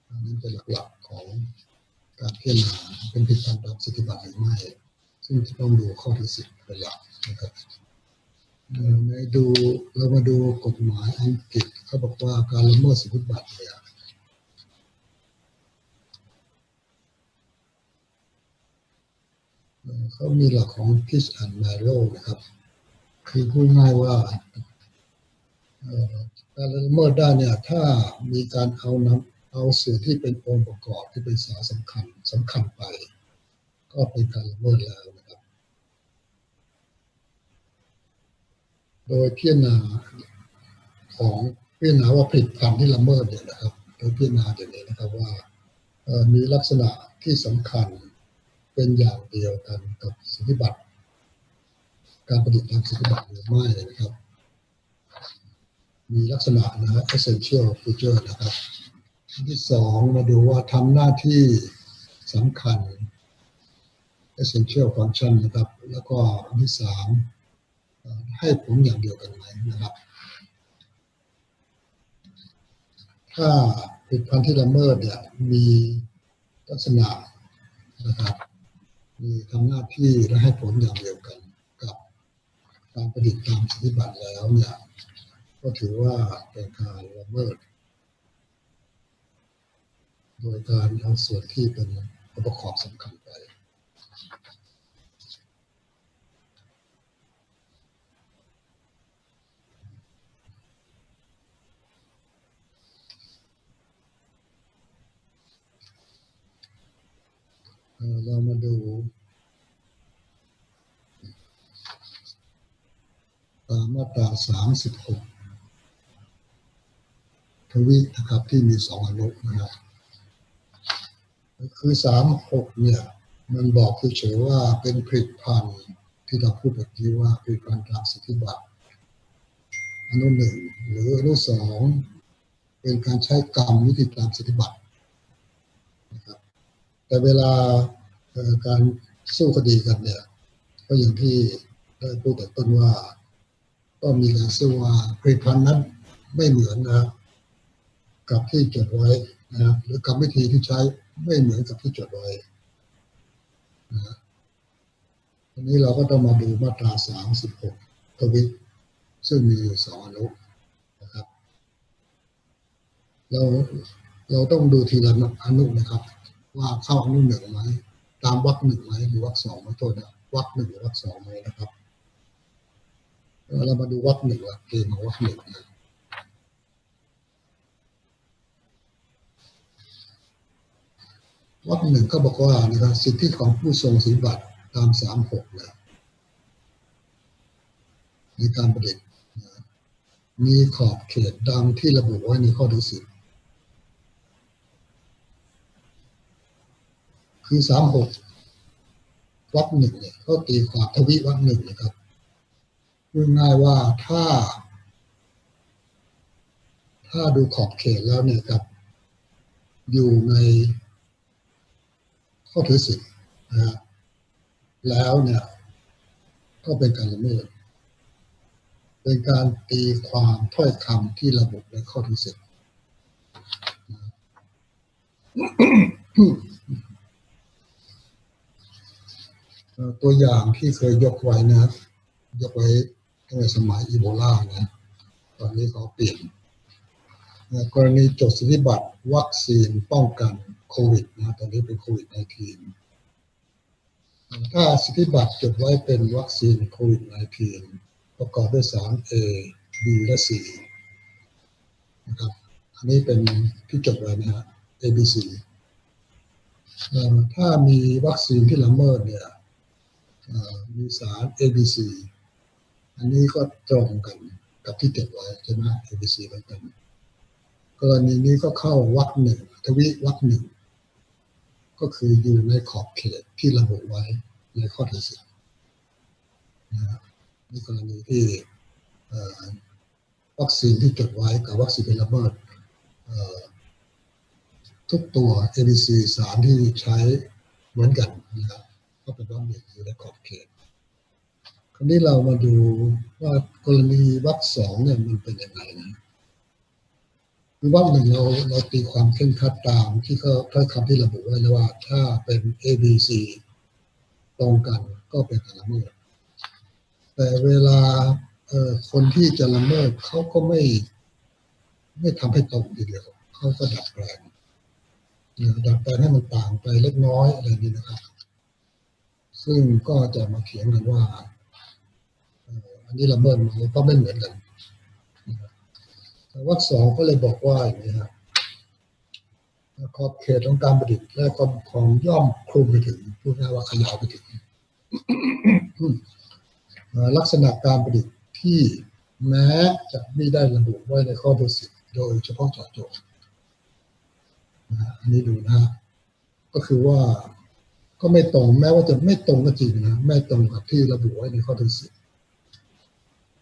อันนี้เป็นหลักๆของการพิจารณาเป็นผลิตภัณฑ์ตามสิทธิบัตรหรือไม่ซึ่งจะต้องดูข้อถือสิทธิ์เป็นหลักนะครับเรามาดูกฎหมายอังกฤษเขาบอกว่าการละเมิดสิทธิบัตรเนี่ยเขามีหลักของ Fish and Marrow นะครับคือพูดง่ายว่าการละเมิดได้เนี่ยถ้ามีการเอาส่วนที่เป็นองค์ประกอบที่เป็นสาระสำคัญไปก็เป็นการละเมิดแล้วนะครับโดยพิจารณาว่าผลิตภัณฑ์ที่ละเมิดเนี่ยนะครับโดยพิจารณาอย่างนี้นะครับว่ามีลักษณะที่สำคัญเป็นอย่างเดียวกันกับสิทธิบัตรการประดิษฐ์ตามสิทธิบัตรหรือไม่นะครับมีลักษณะนะฮะ essential feature นะครับที่2มาดูว่าทำหน้าที่สำคัญ essential function นะครับแล้วก็อันที่3ให้ผลอย่างเดียวกันไหมนะครับถ้าผลิตภัณฑ์ที่ละเมิดเนี่ยมีลักษณะนะครับมีทำหน้าที่และให้ผลอย่างเดียวกันกับการประดิษฐ์ตามสิทธิบัตรแล้วเนี่ยก็ถือว่าเป็นการละเมิดโดยการเอาส่วนที่เป็นองค์ประกอบสำคัญไปเรามาดูตามมาตรา36 ทวินะครับที่มี2อนุนะครับคือ36เนี่ยมันบอกเฉยๆว่าเป็นผลิตภัณฑ์ที่เราพูดเมื่อกี้ว่าผลิตภัณฑ์ตามสิทธิบัตรอนุ1หรืออนุ2เป็นการใช้กรรมวิธีตามสิทธิบัตรนะครับแต่เวลาการสู้คดีกันเนี่ยก็อย่างที่ได้พูดแต่ต้นว่าก็มีการสู้ว่าผลิตภัณฑ์นั้นไม่เหมือนนะกับที่จดไว้นะหรือกรรมวิธีที่ใช้ไม่เหมือนกับที่จดไว้นะทีนี้เราก็ต้องมาดูมาตรา36 ทวิซึ่งมีอยู่2อนุนะครับเราต้องดูทีละอนุนะครับว่าเข้าอนุ1ไหมตามวรรค1ไหมหรือวรรค2ไหมโทษนะวรรค1หรือวรรค2ไหมนะครับเรามาดูวรรค1เกณฑ์ของวรรค1นะวรรค1ก็บอกว่านะครับสิทธิของผู้ทรงสิทธิบัตรตาม36นะในการประดิษฐ์มีขอบเขตดังที่ระบุไว้ในข้อที่10คือ36 วรรคหนึ่งเนี่ยเขาตีความทวิวรรคหนึ่งนะครับพูดง่ายว่าถ้าดูขอบเขตแล้วเนี่ยครับอยู่ในข้อถือสิทธิ์นะฮะแล้วเนี่ยก็เป็นการละเมิดเป็นการตีความถ้อยคำที่ระบุในข้อถือสิทธิ์ตัวอย่างที่เคยยกไว้นะยกไว้ตั้งแต่สมัยอีโบลานะตอนนี้เขาเปลี่ยนกรณีจดสิทธิบัตรวัคซีนป้องกันโควิดนะตอนนี้เป็นโควิด -19 ถ้าสิทธิบัตรจดไว้เป็นวัคซีนโควิด -19 ประกอบด้วยสาร A B และ C นะครับอันนี้เป็นที่จดไว้นะฮะ A B C ถ้ามีวัคซีนที่ละเมิดเนี่ยมีสาร A B C อันนี้ก็ตรงกันกับที่จดไว้ใช่ไหม A B C เหมือนกันกรณีนี้ก็เข้าวรรคหนึ่งทวิวรรคหนึ่งก็คืออยู่ในขอบเขตที่ระบุไว้ในข้อที่10นะนี่กรณีที่วัคซีนที่จดไว้กับวัคซีนที่ละเมิดทุกตัว ABC สารที่ใช้เหมือนกันนะครับก็เป็นวรรคหนึ่งอยู่ในขอบเขตคราวนี้เรามาดูว่ากรณีวรรคสองเนี่ยมันเป็นยังไงนะคือวรรคหนึ่งเราตีความเคร่งครัดตามที่เขาถ้อยคำที่ระบุไว้แล้วว่าถ้าเป็น A B C ตรงกันก็เป็นการละเมิดแต่เวลาคนที่จะละเมิดเขาก็ไม่ทำให้ตรงทีเดียวเขาก็ดัดแปลงให้มันต่างไปเล็กน้อยอะไรนี้นะครับซึ่งก็จะมาเถียงกันว่าอันนี้ละเมิดไหมก็ไม่เหมือนกันแต่วรรคสองก็เลยบอกว่าอย่างนี้ครับขอบเขตของการประดิษฐ์และความของย่อมคลุมไปถึงพูดง่ายว่าขยายไปถึงลักษณะการประดิษฐ์ที่แม้จะไม่ได้ระบุไว้ในข้อที่10โดยเฉพาะเจาะจงอันนี้ดูนะก็คือว่าก็ไม่ตรงแม้ว่าจะไม่ตรงก็จริงนะไม่ตรงกับที่ระบุไว้ในข้อที่10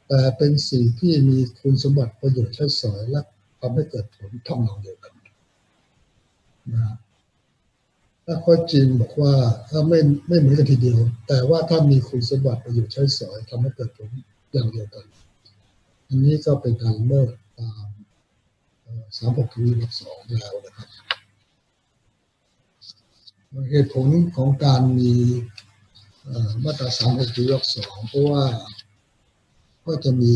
แต่เป็นสิ่งที่มีคุณสมบัติประโยชน์ใช้สอยและทำให้เกิดผลทำนองเดียวกันนะถ้าข้อจริงบอกว่าถ้าไม่เหมือนกันทีเดียวแต่ว่าถ้ามีคุณสมบัติประโยชน์ใช้สอยทำให้เกิดผลอย่างเดียวกันอันนี้ก็เป็นการละเมิดตาม36 ทวีวรรคสองแล้วนะครับเหตุผลของการมีมาตรา36 ทวีวรรคสองเพราะว่าก็จะมี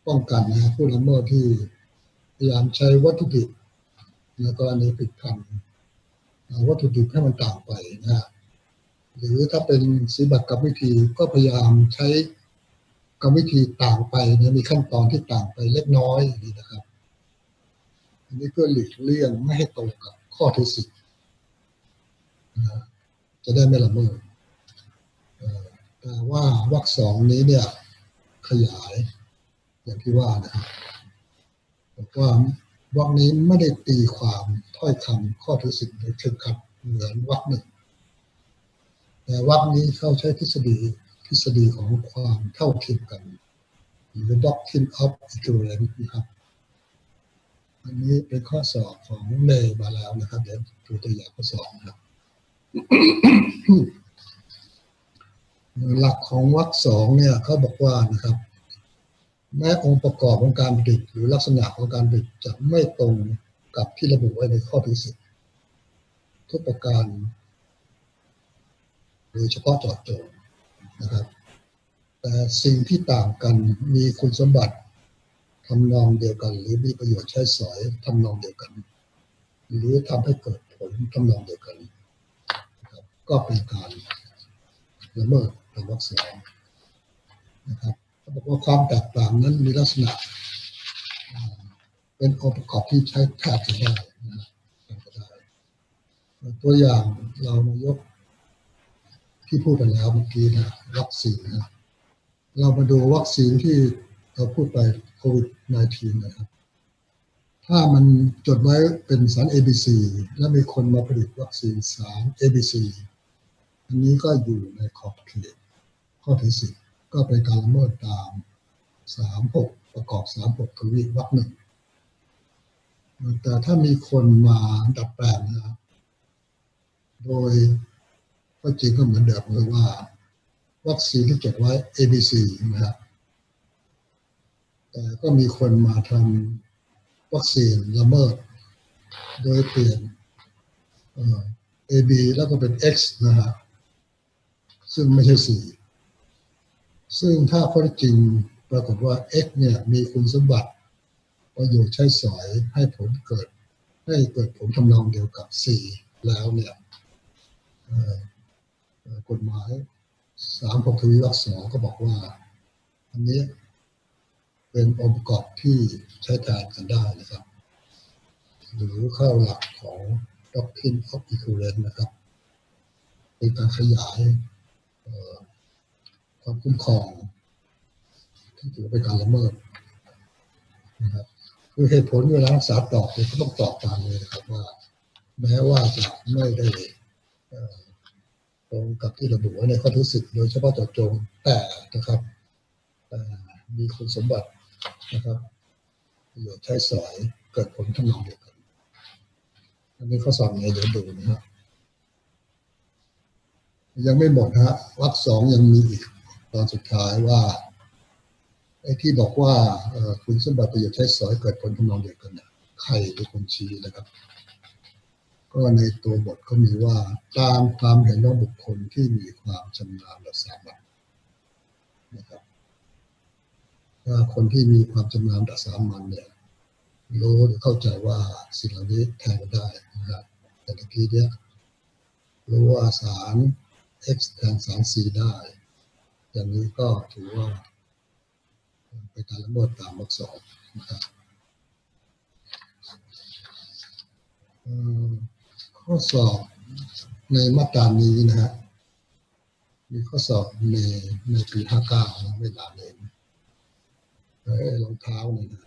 ป้องกันนะผู้ละเมิดที่พยายามใช้วัตถุดิบในกรณีผลิตภัณฑ์วัตถุดิบให้มันต่างไปนะหรือถ้าเป็นสิทธิบัตรกรรมวิธีก็พยายามใช้กรรมวิธีต่างไปนะมีขั้นตอนที่ต่างไปเล็กน้อยนี่นะครับอันนี้เพื่อหลีกเลี่ยงไม่ให้ตรงกับข้อที่10นะจะได้ไม่ละเมิดแต่ว่าวรรคสองนี้เนี่ยขยายอย่างที่ว่านะครับบอกว่าวรรคนี้ไม่ได้ตีความถ้อยคำข้อที่10โดยเคร่งครัดเหมือนวรรคหนึ่งแต่วรรคนี้เข้าใช้ทฤษฎีของความเท่าเทียมกันหรือ doctrine of equivalence นะครับอันนี้เป็นข้อสอบของเนย์มาแล้วนะครับเดี๋ยวดูตัวอย่างข้อสอบนะครับ หลักของวรรคสองเนี่ยเขาบอกว่านะครับแม้องค์ประกอบของการผลิตหรือลักษณะของการผลิตจะไม่ตรงกับที่ระบุไว้ในข้อที่10ทุกประการโดยเฉพาะเจาะจงนะครับแต่สิ่งที่ต่างกันมีคุณสมบัติทำนองเดียวกันหรือมีประโยชน์ใช้สอยทำนองเดียวกันหรือทำให้เกิดผลทำนองเดียวกันนะครับก็เป็นการละเมิดตามวรรคสองนะครับเขาบอกว่าความแตกต่างนั้นมีลักษณะเป็นองค์ประกอบที่ใช้แทบจะได้นะตัวอย่างเรามายกที่พูดไปแล้วเมื่อกี้นะวัคซีนนะเรามาดูวัคซีนที่เราพูดไปโควิด -19 นะครับถ้ามันจดไว้เป็นสาร ABC และมีคนมาผลิตวัคซีนสาร ABC อันนี้ก็อยู่ในขอบเขตข้อที่10ก็เป็นการละเมิดตาม36ประกอบ36ทวีวรรคหนึ่งแต่ถ้ามีคนมาดัดแปลงนะครับโดยก็จริงก็เหมือนเดิมเลยว่าวัคซีนที่จดไว้ ABC นะครับแต่ก็มีคนมาทำวัคซีนละเมิดโดยเปลี่ยนAB แล้วก็เป็น X นะฮะซึ่งไม่ใช่ C ซึ่งถ้าข้อเท็จจริงปรากฏว่า X เนี่ยมีคุณสมบัติประโยชน์ใช้สอยให้เกิดผลทำนองเดียวกับ C แล้วเนี่ยกฎหมาย36ทวีวรรค2ก็บอกว่าอันนี้เป็นองค์ประกอบที่ใช้แทนกันได้นะครับหรือเข้าหลักของ Doctrine of Equivalence นะครับเป็นการขยายความคุ้มครองที่ถือเป็นการละเมิดนะครับคือเหตุผลเวลารักษาตอบเนี่ยก็ต้องตอบตามเลยนะครับว่าแม้ว่าจะไม่ได้ตรงกับที่ระบุไว้ในข้อที่10โดยเฉพาะเจาะจงแต่นะครับมีคุณสมบัตินะครับประโยชน์ใช้สอยเกิดผลทำนองเดียวกันอันนี้ข้อสอบไงเดี๋ยวดูนะครับยังไม่หมดนะฮะวรรค2ยังมีอีกตอนสุดท้ายว่าไอ้ที่บอกว่าคุณสมบัติประโยชน์ใช้สอยเกิดผลทำนองเดียวกันใครเป็นคนชี้นะครับก็ในตัวบทก็มีว่าตามความเห็นของบุคคลที่มีความชำนาญและสามารถนะครับถ้าคนที่มีความชำนาญและสามัญเนี่ยรู้หรือเข้าใจว่าสิ่งเหล่านี้แทนกันได้นะครับแต่ตะกี้เนี่ยรู้ว่าสาร X แทนสาร C ได้อย่างนี้ก็ถือว่าเป็นการละเมิดตามวรรค2นะครับข้อสอบในมาตรานี้นะฮะมีข้อสอบในปี59ไม่นานเองรองเท้าเนี่ยนะ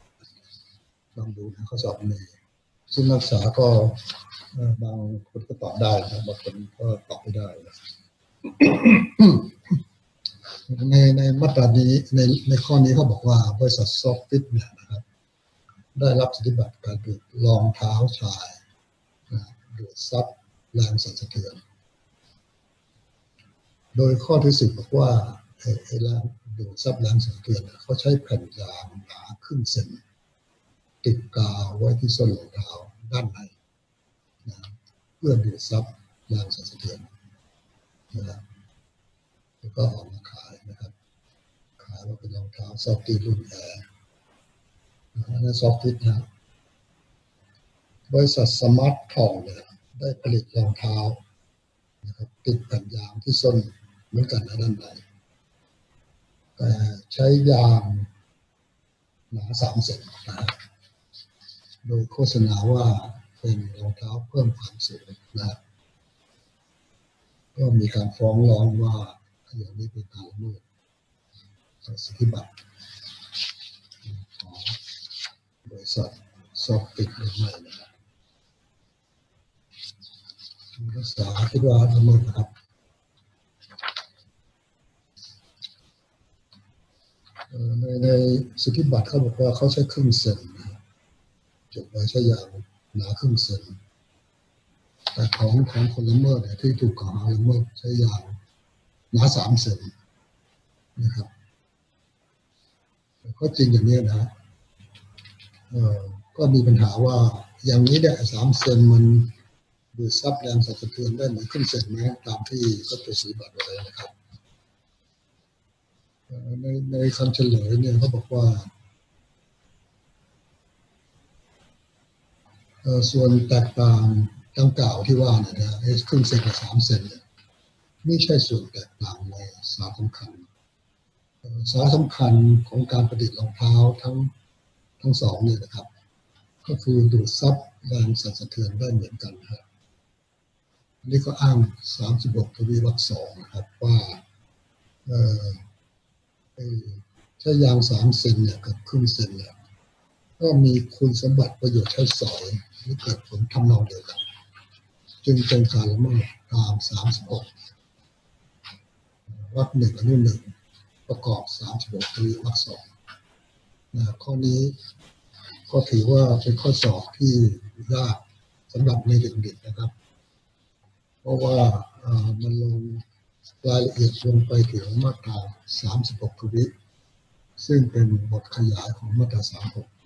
ลองดูนะข้อสอบซึ่งนักศึกษาก็บางคนก็ตอบได้นะบางคนก็ตอบไม่ได้นะในมาตรานี้ในข้อนี้เขาบอกว่าบริษัทซอฟต์ฟิตเนี่ยนะครับได้รับสิทธิบัตรการผลิตรองเท้าชายดูดซับแรงสั่นสะเทือนโดยข้อที่10บอกว่าไอ้แรงดูดซับแรงสั่นสะเทือนเขาใช้แผ่นยางหนาครึ่งเซนติดกาวไว้ที่ส้นรองเท้าด้านในนะเพื่อดูดซับแรงสั่นสะเทือนนะครับแล้วก็ออกมาขายนะครับขายว่าเป็นรองเท้าซอฟตี้รุ่นแอร์นะซอฟตี้นะบริษัทสมาร์ททองเนี่ยได้ผลิตรองเท้านะครับติดแผ่นยางที่ส้นเหมือนกันนะด้านในแต่ใช้ยางหนา3 เซนนะครับโดยโฆษณาว่าเป็นรองเท้าเพิ่มความสูงนะครับก็มีการฟ้องร้องว่าอย่างนี้เป็นการละเมิดสิทธิบัตรของบริษัทซอฟต์ฟิตหรือไม่นะครับนักศึกษาคิดว่าละเมิดนะครับในสิทธิบัตรเขาบอกว่าเขาใช้ครึ่งเซนจดไว้ใช้ยางหนาครึ่งเซนแต่ของคนละเมิดที่ถูกกล่าวหาละเมิดใช้ยางหนา3 เซนนะครับก็จริงอย่างนี้นะก็มีปัญหาว่าอย่างนี้เนี่ย3 เซนมันดูดซับแรงสั่นสะเทือนได้เหมือนครึ่งเซนไหมตามที่ก็ตัวสีบัตรไว้นะครับในคำเฉลยเนี่ยเขาบอกว่าส่วนแตกต่างดังกล่าวที่ว่าเนี่ยนะครึ่งเซนกับ3 เซนเนี่ยไม่ใช่ส่วนแตกต่างในสาระสำคัญสาระสำคัญของการประดิษฐ์รองเท้าทั้งสองเนี่ยนะครับก็คือดูดซับแรงสั่นสะเทือนได้เหมือนกันครับนี่ก็อ้าง36ทวีวรรค2นะครับว่าใช้ยาง3 เซนเนี่ยกับครึ่งเซนเนี่ยก็มีคุณสมบัติประโยชน์ใช้สอยหรือเกิดผลทำนองเดียวกันจึงเป็นการละเมิดตาม36 วรรคหนึ่งอนุหนึ่งประกอบ36ทวีวรรคสองข้อนี้ก็ถือว่าเป็นข้อสอบที่ยากสำหรับในเด็กๆนะครับเพราะว่ามันลงรายละเอียดลงไปถึงมาตรา36ทวีซึ่งเป็นบทขยายของมาตรา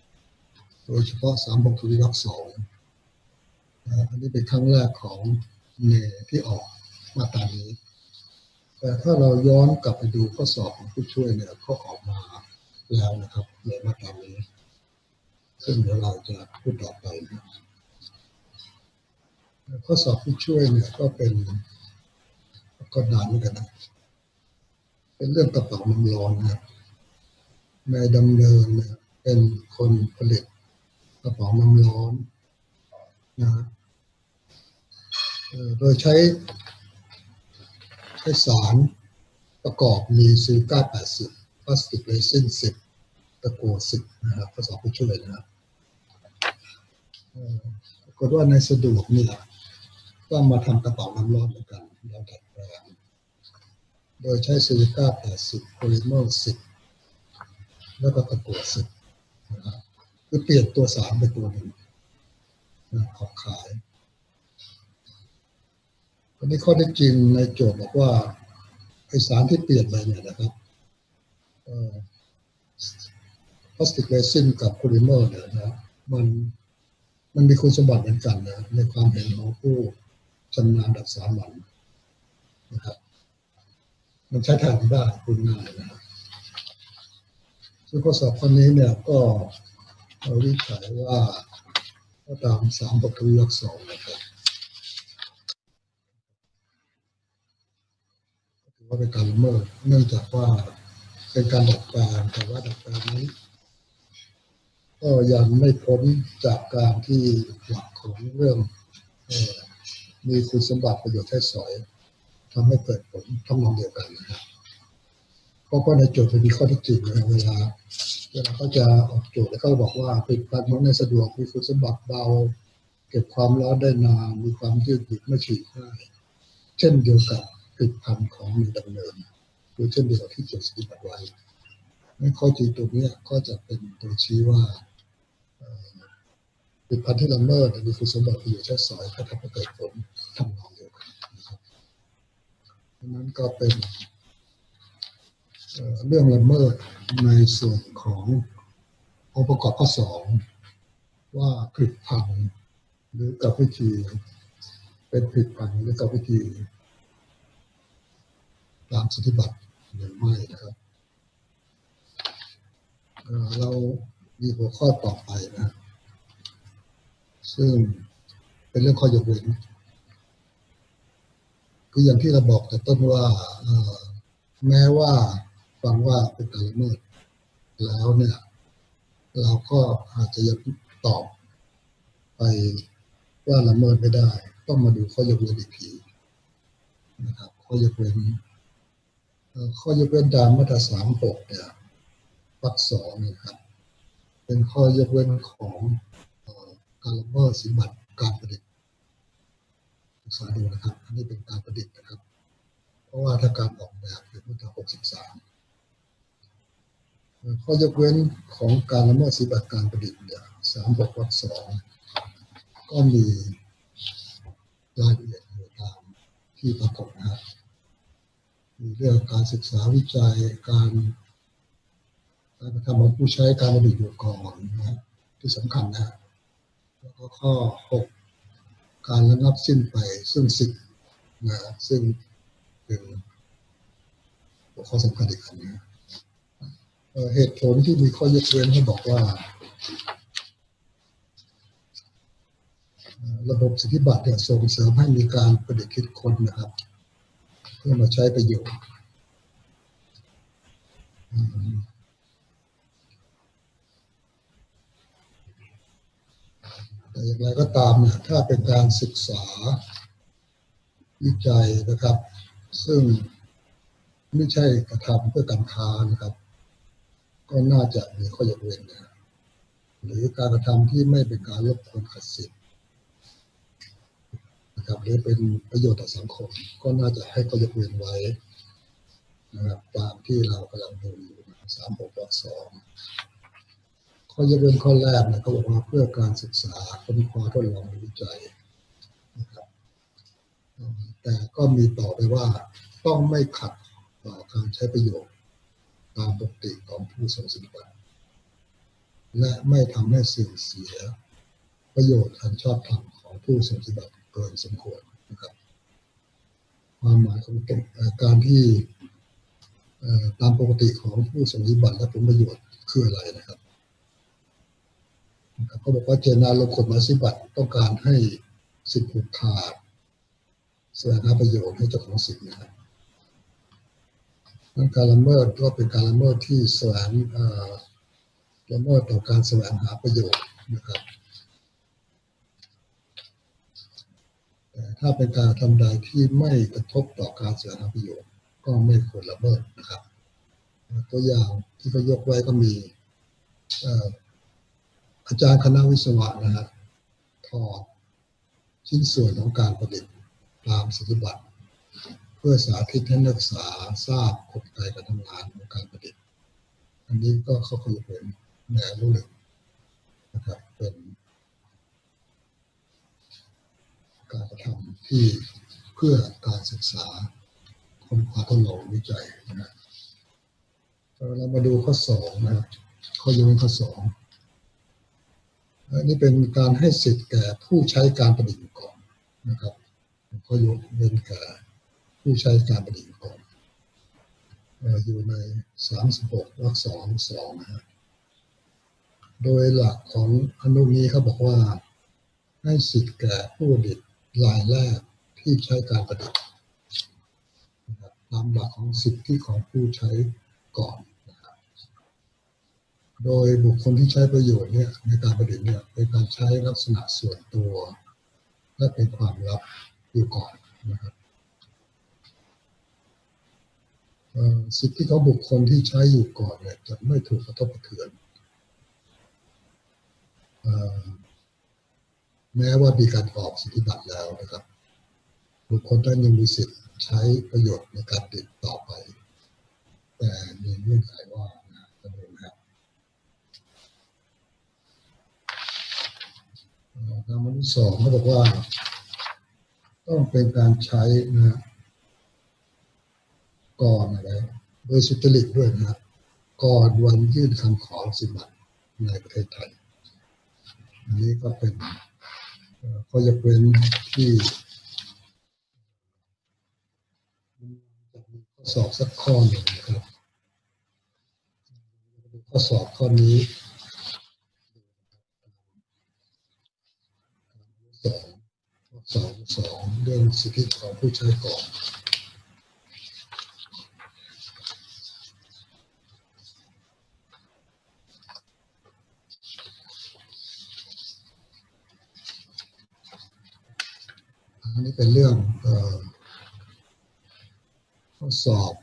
36โดยเฉพาะ36ทวีวรรคสองอันนี้เป็นครั้งแรกของเนที่ออกมาตรานี้แต่ถ้าเราย้อนกลับไปดูข้อสอบของผู้ช่วยเนี่ยก็ออกมาแล้วนะครับในมาตรานี้ซึ่งเดี๋ยวเราจะพูดต่อไปนะข้อสอบผู้ช่วยเนี่ยก็เป็นก็นานเหมือนกันนะเป็นเรื่องกระเป๋าน้ำร้อนนะนายดำเนินเนี่ยเป็นคนผลิตกระเป๋าน้ำร้อนนะโดยใช้สารประกอบมีซิลิก้า80พลาสติกเรซิน10ตะกั่ว10นะครับข้อสอบผู้ช่วยนะครับปรากฏว่าในสะดวกนี่แหละก็มาทำกระเป๋าน้ำร้อนเหมือนกันเราดัดแปลงโดยใช้ซิลิก้า80โพลิเมอร์10แล้วก็ตะกั่ว10นะครับคือเปลี่ยนตัวสารไปตัวหนึ่งออกขายอันนี้ข้อได้จริงในโจทย์บอกว่าไอสารที่เปลี่ยนไปเนี่ยนะครับพลาสติกเรซินกับโพลิเมอร์เนี่ยนะมันมีคุณสมบัติเหมือนกันนะในความเห็นของผู้ชำนาญระดับสามัญนะครับมันใช้แทนได้พูดง่ายนะครับซึ่งข้อสอบข้อนี้เนี่ยก็วิจัยว่าก็ตาม36ทวีวรรคสองนะครับถือว่าเป็นการละเมิดเนื่องจากว่าเป็นการดัดแปลงแต่ว่าดัดแปลงนี้ก็ยังไม่พ้นจากการที่หลักของเรื่องมีคุณสมบัติประโยชน์ใช้สอยทำให้เกิดผลทำนองเดียวกันนะครับเพราะว่าในโจทย์จะมีข้อที่จริงนะเวลาเขาจะออกโจทย์แล้วเขาบอกว่าผลิตภัณฑ์ของในสะดวกมีคุณสมบัติเบาเก็บความร้อนได้นานมีความยืดหยุ่นไม่ฉีกง่ายเช่นเดียวกับผลิตภัณฑ์ของมีดำเนินหรือเช่นเดียวกับที่จดสิทธิบัตรไว้ในข้อจริงตัวนี้ก็จะเป็นตัวชี้ว่าผลิตภัณฑ์ที่ละเมิดมีคุณสมบัติประโยชน์ใช้สอยก็ทำให้เกิดผลทำนองเดียวกันนะครับดังนั้นก็เป็นเรื่องละเมิดในส่วนขององค์ประกอบข้อ2ว่าผลิตภัณฑ์หรือกับวิธีเป็นผลิตภัณฑ์หรือกับวิธีตามสิทธิบัตรหรือไม่นะครับเรามีหัวข้อต่อไปนะซึ่งเป็นเรื่องข้อยกเว้นคืออย่างที่เราบอกแต่ต้นว่าแม้ว่าฟังว่าเป็นการละเมิดแล้วเนี่ยเราก็อาจจะยังตอบไปว่าละเมิดไม่ได้ต้องมาดูข้อยกเว้นอีกทีนะครับข้อยกเว้นตามมาตรา36เนี่ยวรรค2นะครับเป็นข้อยกเว้นของการละเมิดสิทธิบัตรการประดิษฐ์ศึกษาดูนะครับอันนี้เป็นการประดิษฐ์นะครับเพราะว่าถ้าการออกแบบเป็นมาตรา63ข้อยกเว้นของการละเมิดสิทธิบัตรการประดิษฐ์เนี่ย36วรรค2ก็มีรายละเอียดอยู่ตามที่ปรากฏนะครับมีเรื่องการศึกษาวิจัยการกระทำของผู้ใช้การประดิษฐ์อุปกรณ์นะที่สำคัญนะแล้วก็ข้อ6การระงับสิ้นไปซึ่งสิทธิ์นะซึ่งเป็นหัวข้อสำคัญอีกอันนะเหตุผลที่มีข้อยกเว้นให้บอกว่าระบบสิทธิบัตรเนี่ยส่งเสริมให้มีการประดิษฐ์คิดค้นนะครับเพื่อมาใช้ประโยชน์แต่อย่างไรก็ตามเนี่ยถ้าเป็นการศึกษาวิจัยนะครับซึ่งไม่ใช่กระทำเพื่อการค้านะครับก็น่าจะมีข้อยกเว้นนะหรือการกระทำที่ไม่เป็นการรบกวนขัดสิทธิ์นะครับหรือเป็นประโยชน์ต่อสังคมก็น่าจะให้ข้อยกเว้นไว้ นะครับตามที่เรากำลังดูอยู่36 วรรค 2ข้อยกเว้นข้อแรกนะเขาบอกว่าเพื่อการศึกษาค้นคว้าทดลองวิจัยนะครับแต่ก็มีต่อไปว่าต้องไม่ขัดต่อการใช้ประโยชน์ตามปกติของผู้ทรงสิทธิบัตรและไม่ทำให้เสื่อมเสียประโยชน์อันชอบธรรมของผู้ทรงสิทธิบัตรเกินสมควรนะครับความหมายของการที่ตามปกติของผู้ทรงสิทธิบัตรและผลประโยชน์คืออะไรนะครับเขาบอกว่าเจตนารมณ์กฎหมายสิทธิบัตรต้องการให้สิทธิผูกขาดแสวงหาประโยชน์ให้เจ้าของสิทธินะครับการละเมิดก็เป็นการละเมิดที่แสวงละเมิดต่อการแสวงหาประโยชน์นะครับแต่ถ้าเป็นการทำใดที่ไม่กระทบต่อการแสวงหาประโยชน์ก็ไม่ควรละเมิดนะครับตัวอย่างที่เขายกไว้ก็มีอาจารย์คณะวิศวะนะฮะถอดชิ้นส่วนของการประดิษฐ์ตามสิทธิบัตรเพื่อสาธิตให้นักศึกษาทราบกลไกการทำงานของการประดิษฐ์อันนี้ก็เขาเคยเป็นแนวรู้หนึ่งนะครับเป็นการกระทำที่เพื่อการศึกษาค้นคว้าทดลองวิจัยนะเรามาดูข้อ2นะครับข้อยกเว้นข้อ2อันนี้เป็นการให้สิทธิ์แก่ผู้ใช้การประดิษฐ์ก่อนนะครับข้อยกเว้นแก่ผู้ใช้การประดิษฐ์ก่อนอยู่ใน36 วรรค 2 นะฮะโดยหลักของอนุนี้เขาบอกว่าให้สิทธิ์แก่ผู้ประดิษฐ์รายแรกที่ใช้การประดิษฐ์นะครับตามหลักของสิทธิของผู้ใช้ก่อนนะครับโดยบุคคลที่ใช้ประโยชน์เนี่ยในการประดิษฐ์เนี่ยเป็นการใช้ลักษณะส่วนตัวและเป็นความลับอยู่ก่อนนะครับสิทธิของบุคคลที่ใช้อยู่ก่อนเนี่ยจะไม่ถูกกระทบกระเทือนแม้ว่ามีการออกสิทธิบัตรแล้วนะครับบุคคลนั้นยังมีสิทธิ์ใช้ประโยชน์ในการติดต่อไปแต่มีเงื่อนไขว่าจะดูนะครับตามวรรคที่2เขาบอกว่าต้องเป็นการใช้นะก่อนอะไรโดยสุจริตด้วยนะก่อนวันยื่นคำขอสิทธิบัตรในประเทศไทยอันนี้ก็เป็นข้อยกเว้นที่จะมีข้อสอบสักข้อหนึ่งนะครับข้อสอบข้อนี้2เรื่องสิทธิของผู้ใช้ก่อนอันนี้เป็นเรื่องข้อสอบ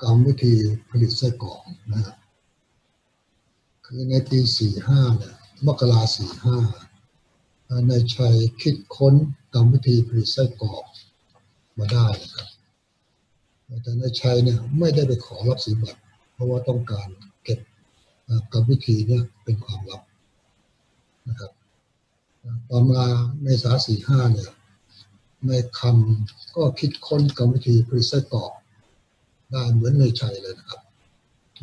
กรรมวิธีผลิตไส้กรอกนะฮะคือในปี45เนี่ยมกรา45นายชัยคิดค้นกรรมวิธีผลิตไส้กรอกมาได้นะครับแต่นายชัยเนี่ยไม่ได้ไปขอรับสิทธิบัตรเพราะว่าต้องการเก็บกรรมวิธีเนี่ยเป็นความลับนะครับต่อมาเมษายน45เนี่ยในคำก็คิดค้นกรรมวิธีผลิตไส้กรอกได้เหมือนนายชัยเลยนะครับ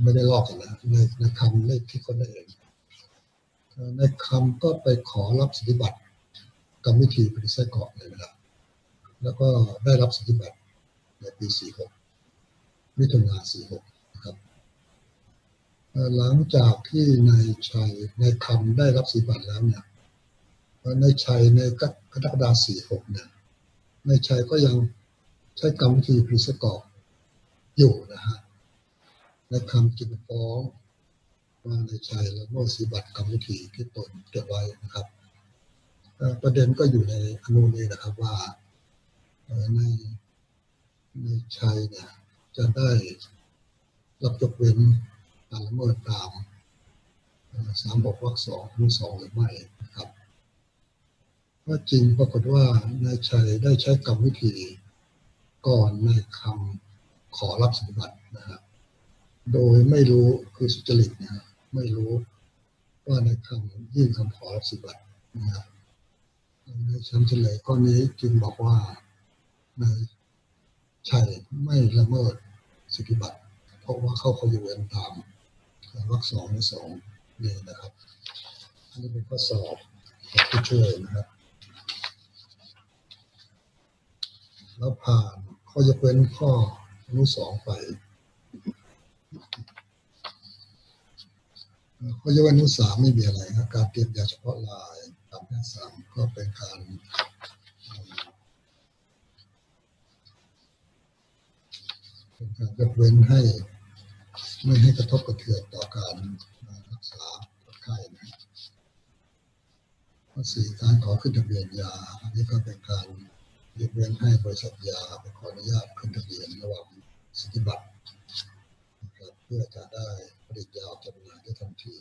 ไม่ได้ลอกกันนะในคำได้คิดค้นได้เองในคำก็ไปขอรับสิทธิบัตรกรรมวิธีผลิตไส้กรอกเลยนะครับแล้วก็ได้รับสิทธิบัตรในปี46มิถุนายน46นะครับหลังจากที่นายชัยในคำได้รับสิทธิบัตรแล้วเนี่ยนายชัยในกรกฎาคม46เนี่ยนายชัยก็ยังใช้กรรมวิธีผลิตไส้กรอกอยู่นะฮะในคำจึงฟ้องว่านายชัยละเมิดสิทธิบัตรกรรมวิธีที่ตนเก็บไว้นะครับประเด็นก็อยู่ในอนุนี้นะครับว่าในชัยเนี่ยจะได้รับยกเว้นการละเมิดตาม36 วรรค 2 อนุ 2หรือไม่นะครับว่าจริงปรากฏว่านายชัยได้ใช้กรรมวิธีก่อนนายค ขอรับสิทธิบัตรนะฮะโดยไม่รู้คือสุจริตนะฮะไม่รู้ว่าในคำยื่นคำขอรับสิทธิบัตรนะฮะในชั้นเฉลยข้อนี้จึงบอกว่าในชัยไม่ละเมิดสิทธิบัตรเพราะว่าเข้าอยู่เว้นตามวรรค2 และ 2นี่นะครับอันนี้เป็นข้อสอบที่ช่วยนะครับแล้วผ่านข้อยกเว้นข้ออนุ2ไปข้อยกเว้นอนุ3ไม่มีอะไรครับการเตรียมยาเฉพาะรายตามแผน3ก็เป็นการยกเว้นให้ไม่ให้กระทบกระเทือนต่อการรักษาคนไข้นะข้อ4การขอขึ้นทะเบียนยาอันนี้ก็เป็นการยกเว้นให้บริษัทยาไปขออนุญาตขึ้นทะเบียนระหว่างสิทธิบัตรนะครับเพื่อจะได้ผลิตยาจำหน่ายได้ทันที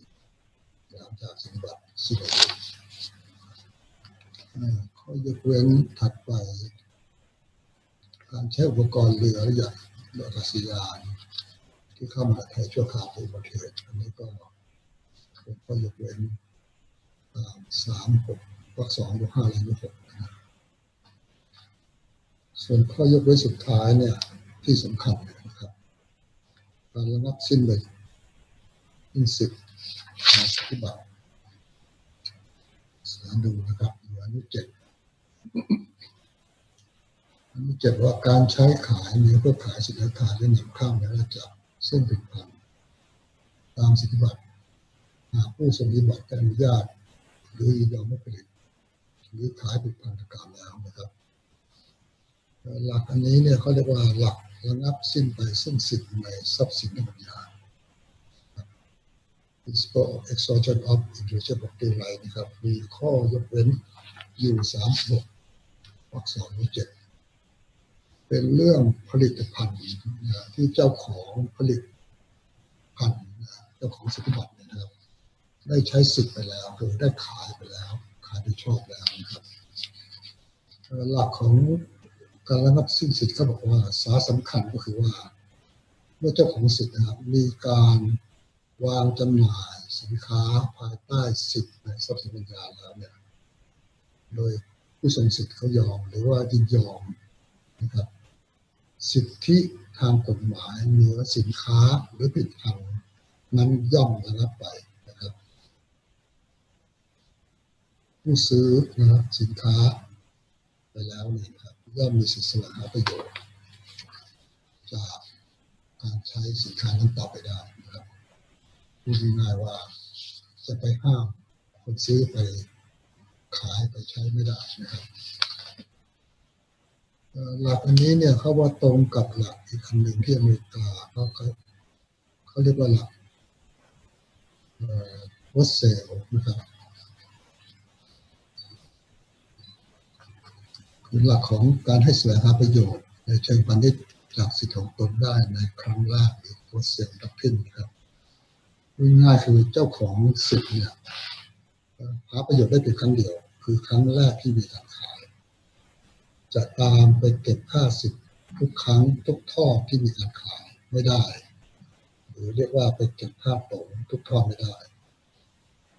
หลังจากสิทธิบัตรสิ้นอายุข้อยกเว้นถัดไปการใช้อุปกรณ์เรือและยานอากาศยานที่เข้ามาไทยชั่วคราวเป็นประเทศอันนี้ก็เป็นข้อยกเว้น3 6 วรรค 2 วรรค 5 และวรรค 6นะครับส่วนข้อยกเว้นสุดท้ายเนี่ยที่สำคัญนะครับการระงับสิ้นสิทธิ์สิทธิบัตรดูนะครับอนุ7ว่าการใช้ขายมีเพื่อขายสินค้าและนำเข้าในราชจักรซึ่งเป็นพันตามสิทธิบัตรหากผู้ทรงสิทธิบัตรได้อนุญาตหรือยินยอมให้ผลิตหรือขายผลิตภัณฑ์ดังกล่าวแล้วนะครับหลักอันนี้เนี่ยเขาเรียกว่าหลักระงับสิ้นไปซึ่งสิทธิ์ในทรัพย์สินและปัญญา Principle of Exhaustion of Intellectual Property Right นะครับมีข้อยกเว้นอยู่36 วรรค 2 และ 7เป็นเรื่องผลิตภัณฑ์ที่เจ้าของผลิตภัณฑ์เจ้าของสิทธิบัตรนะครับได้ใช้สิทธิ์ไปแล้วคือได้ขายไปแล้วขายโดยชอบแล้วนะครับหลักของการระงับสิ้นสิทธิ์เขาบอกว่าสาระสำคัญก็คือว่าเมื่อเจ้าของสิทธิ์นะครับมีการวางจำหน่ายสินค้าภายใต้สิทธิ์ในทรัพย์สินปัญญาแล้วเนี่ยโดยผู้ทรงสิทธิ์เขายอมหรือว่ายินยอมนะครับสิทธิทางกฎหมายเหนือสินค้าหรือผลิตภัณฑ์นั้นย่อมระงับไปนะครับผู้ซื้อนะครับสินค้าไปแล้วเนี่ยครับย่อมมีสิทธิแสวงหาประโยชน์จากการใช้สินค้านั้นต่อไปได้นะครับพูดง่ายๆว่าจะไปห้ามคนซื้อไปขายไปใช้ไม่ได้นะครับหลักอันนี้เนี่ยเขาว่าตรงกับหลักอีกคำหนึ่งที่อเมริกาเขาเรียกว่าหลักวอตเซลนะครับคือหลักของการให้แสวงหาประโยชน์ในเชิงพาณิชย์จากสิทธิของตนได้ในครั้งแรกหรือวอตเซลดับขึ้นครับง่ายๆคือเจ้าของสิทธิ์เนี่ยหาประโยชน์ได้เพียงครั้งเดียวคือครั้งแรกที่มีการขายจะตามไปเก็บค่าสิทธิ์ทุกครั้งทุกทอดที่มีการขายไม่ได้หรือเรียกว่าไปเก็บค่าตรงทุกทอดไม่ได้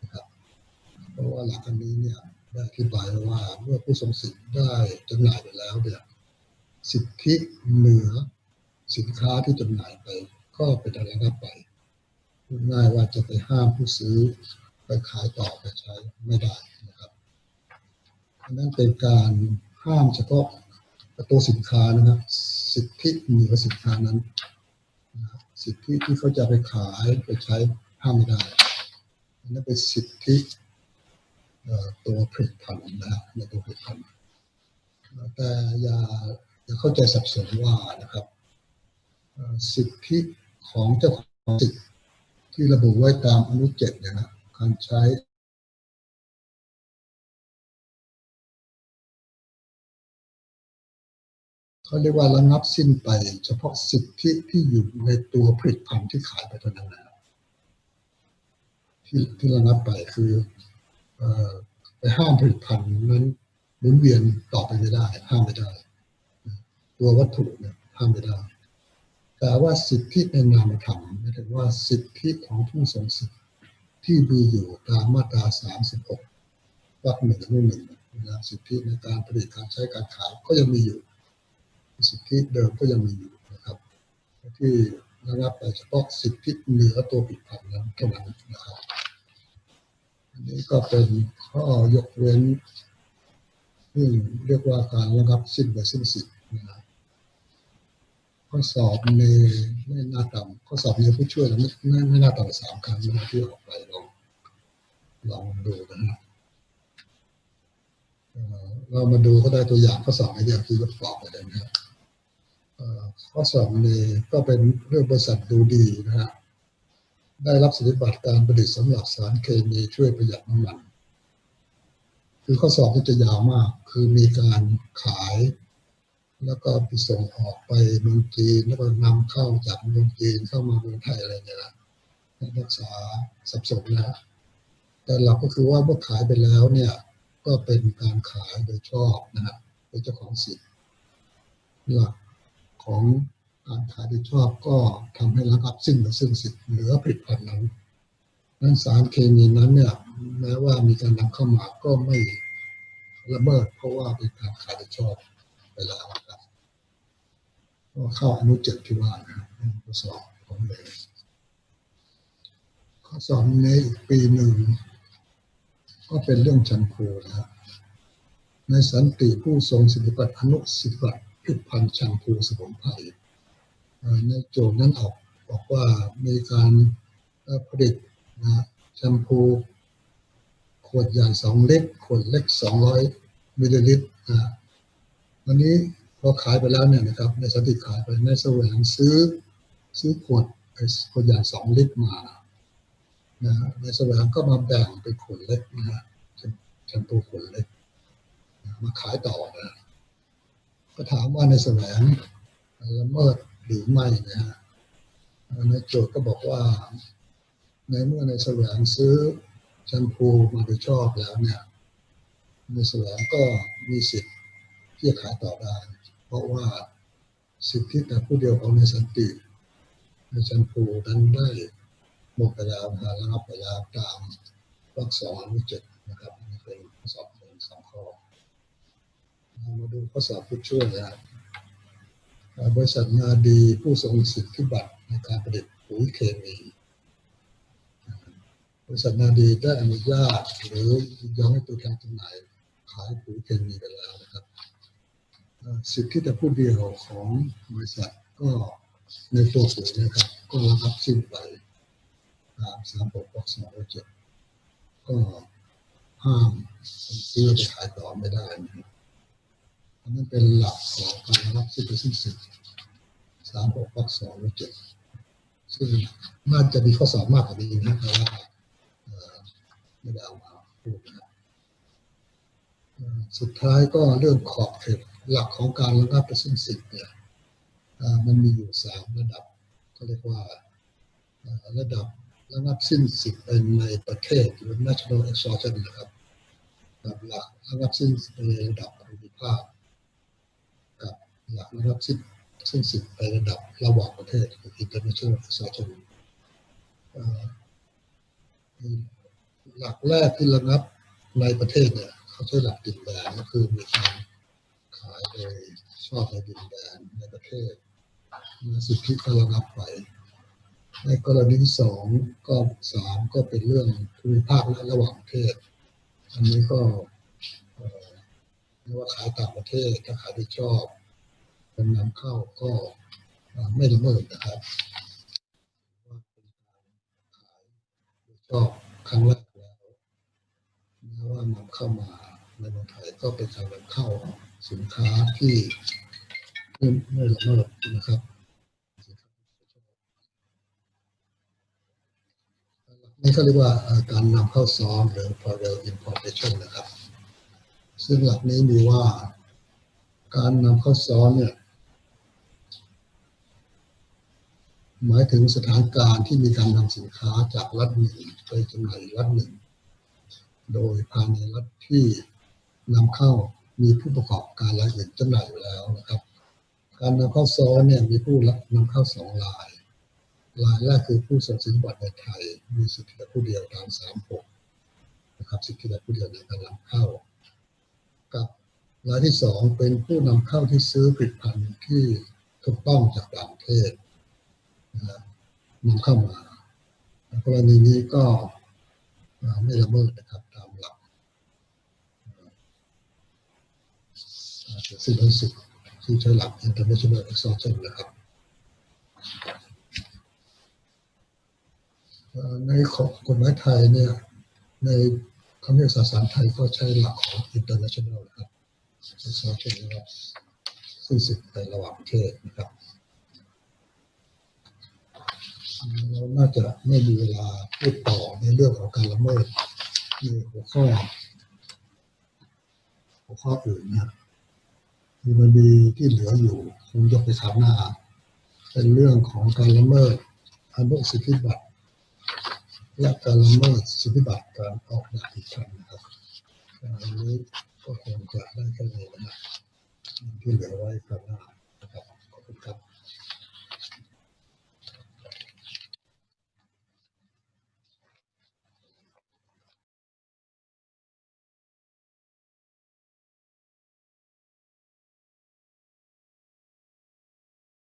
นะครับเพราะว่าหลักอันนี้เนี่ยได้อธิบายว่าเมื่อผู้ทรงสิทธิ์ได้จำหน่ายไปแล้วเนี่ยสิทธิเหนือสินค้าที่จำหน่ายไปก็เป็นระงับไปง่ายว่าจะไปห้ามผู้ซื้อไปขายต่อไปใช้ไม่ได้นะครับนั่นเป็นการห้ามเฉพาะตัวสินค้านะครับสิทธิเหนือสินค้านั้นสิทธิที่เขาจะไปขายไปใช้ห้ามไม่ได้นั่นเป็นสิทธิตัวผลิตภัณฑ์นะครับในตัวผลิตภัณฑ์แต่อย่าเข้าใจสับสนว่านะครับสิทธิของเจ้าของสิทธิที่ระบุไว้ตามอนุ7เนี่ยนะการใช้เขาเรียกว่าระงับสิ้นไปเฉพาะสิทธิที่อยู่ในตัวผลิตภัณฑ์ที่ขายไปเท่านั้นนะที่ระงับไปคือไปห้ามผลิตภัณฑ์นั้นหมุนเวียนต่อไปไม่ได้ห้ามไม่ได้ตัววัตถุเนี่ยห้ามไม่ได้ แต่ว่าสิทธิในนามธรรมหมายถึงว่าสิทธิของผู้ทรงสิทธิที่มีอยู่ตามมาตรา36วรรค 1 อนุ 1นะสิทธิในการผลิตการใช้การขายก็ยังมีอยู่สิทธิเดิมก็ยังมีอยู่นะครับที่ระงับไปเฉพาะสิทธิเหนือตัวผลิตภัณฑ์นั้นเท่านั้นนะครับอันนี้ก็เป็นข้อยกเว้นซึ่งเรียกว่าการระงับสิ้นโดยสิ้นสิทธินะข้อสอบในไม่น่าต่ำข้อสอบในผู้ช่วยไม่น่าต่ำกว่า3 ครั้งนะที่ออกไปลองดูนะฮะเรามาดูก็ได้ตัวอย่างข้อสอบในอย่างที่ยกตอบไปเลยนะครับข้อสอบนี้ก็เป็นเรื่องบริษัทดูดีนะฮะได้รับสิทธิบัตรการผลิตสำหรับสารเคมีช่วยประหยัดน้ำมันคือข้อสอบที่จะยาวมากคือมีการขายแล้วก็ไปส่งออกไปเมืองจีนแล้วก็นำเข้าจากเมืองจีนเข้ามาเมืองไทยอะไรเนี่ยนะนักศึกษาสับสนนะแต่หลักก็คือว่าเมื่อขายไปแล้วเนี่ยก็เป็นการขายโดยชอบนะฮะโดยเจ้าของสิทธิ์หลักของการขายโดยชอบก็ทำให้ระงับสิ้นซึ่งสิทธิ์เหลือผลิตภัณฑ์นั้นสารเคมีนั้นเนี่ยแม้ว่ามีการนำเข้ามาก็ไม่ละเมิดเพราะว่าเป็นการขายโดยชอบไปแล้วครับก็เข้าอนุ 7ที่ว่านะครับข้อสอบของเลยข้อสอบในอีกปีหนึ่งก็เป็นเรื่องแชมพูนะครับในสันติผู้ทรงสิทธิบัตรอนุสิทธิบัตรผลิตภัณฑ์แชมพูสมุนไพรในโจทย์นั้นบอกว่ามีการผลิตนะแชมพูขวดใหญ่2 ลิตรขวดเล็ก200 มิลลิลิตรวันนี้พอขายไปแล้วเนี่ยนะครับในสันติขายไปในแสวงซื้อขวดใหญ่2 ลิตรมานะในแสวงก็มาแบ่งเป็นขวดเล็กนะฮะแชมพูขวดเล็กมาขายต่อนะก็ถามว่าในแสวงละเมิดหรือไม่นะฮะในโจทย์ก็บอกว่าในเมื่อในแสวงซื้อแชมพูมาโดยชอบแล้วเนี่ยในแสวงก็มีสิทธิ์ที่จะขายต่อได้เพราะว่าสิทธิแต่ผู้เดียวของในสันติในแชมพูนั้นได้หมดไปแล้วนะระงับไปแล้วตามวรรค 2 อนุ 7นะครับนี่เป็นข้อสอบเป็น2 ข้อมาดูข้อสอบผู้ช่วยนะครับบริษัทนาดีผู้ทรงสิทธิบัตรในการผลิตปุ๋ยเคมีบริษัทนาดีได้อนุญาตหรือยอมให้ตัวแทนจำหน่ายขายปุ๋ยเคมีไปแล้วนะครับสิทธิแต่ผู้เดียวของบริษัทก็ในตัวปุ๋ยนะครับก็ระงับสิ้นไปตาม36 วรรค 2 วรรค 7ก็ห้ามคนซื้อไปขายต่อไม่ได้นะครับอันนั้นเป็นหลักของการระงับสิ้นสิทธิ์36 วรรค 2 วรรค 7ซึ่งน่าจะมีข้อสอบมากกว่านี้นะแต่ว่าไม่ได้เอามาพูดนะครับสุดท้ายก็เรื่องขอบเขตหลักของการระงับสิ้นสิทธิ์เนี่ยมันมีอยู่3 ระดับก็เรียกว่าระดับระงับสิ้นสิทธิ์เป็นในประเทศหรือ national exhaustion นะครับกับหลักระงับสิ้นในระดับภูมิภาคกับหลักระงับสิ้นสิทธิ์ในระดับระหว่างประเทศหรือ international exhaustion หลักแรกที่ระงับในประเทศเนี่ยเขาใช้หลักดินแดนก็คือมีการขายโดยชอบในดินแดนในประเทศสิทธิก็ระงับไปในกรณีที่2ก็3ก็เป็นเรื่องภูมิภาคและระหว่างประเทศอันนี้ก็ไม่ว่าขายต่างประเทศถ้าขายโดยชอบเป็นนำเข้าก็ไม่ละเมิดนะครับว่าเป็นการขายโดยชอบครั้งแรกแล้วแม้ว่านำเข้ามาในเมืองไทยก็เป็นการนำเข้าสินค้าที่ไม่ละเมิดนะครับนี่เขาเรียกว่าการนำเข้าซ้อนหรือ parallel importation นะครับซึ่งหลักนี้มีว่าการนำเข้าซ้อนเนี่ยหมายถึงสถานการณ์ที่มีการนำสินค้าจากรัฐหนึ่งไปจำหน่ายรัฐหนึ่งโดยภายในรัฐที่นำเข้ามีผู้ประกอบการรายอื่นจำหน่ายอยู่แล้วนะครับค การนำเข้าซ้อนเนี่ยมีผู้นำเข้า2 รายแรกคือผู้ส่งสิทธิบัตรในไทยมีสิทธิแต่ผู้เดียวตาม36นะครับสิทธิแต่ผู้เดียวในการนำเข้ากับรายที่2เป็นผู้นำเข้าที่ซื้อผลิตภัณฑ์ที่ถูกต้องจากต่างประเทศนำเข้ามากรณีนี้ก็ไม่ละเมิดนะครับตามหลักสิทธิสุขที่ใช้หลัก international exhaustion นะครับในของกฎหมายไทยเนี่ยในคำพิพากษาศาลไทยก็ใช้หลักของ international นะครับ exhaustion นะครับซึ่งสิทธิในระหว่างประเทศนะครับเราน่าจะไม่มีเวลาพูดต่อในเรื่องของการละเมิดในหัวข้ออื่นนะมันมีที่เหลืออยู่คงยกไปคราวหน้าเป็นเรื่องของการละเมิดอนุสิทธิบัตรและการละเมิดสิทธิบัตรการออกแบบผลิตภัณฑ์นะครับอันนี้ก็คงจะได้แค่นี้นะที่เหลือไว้คราวหน้า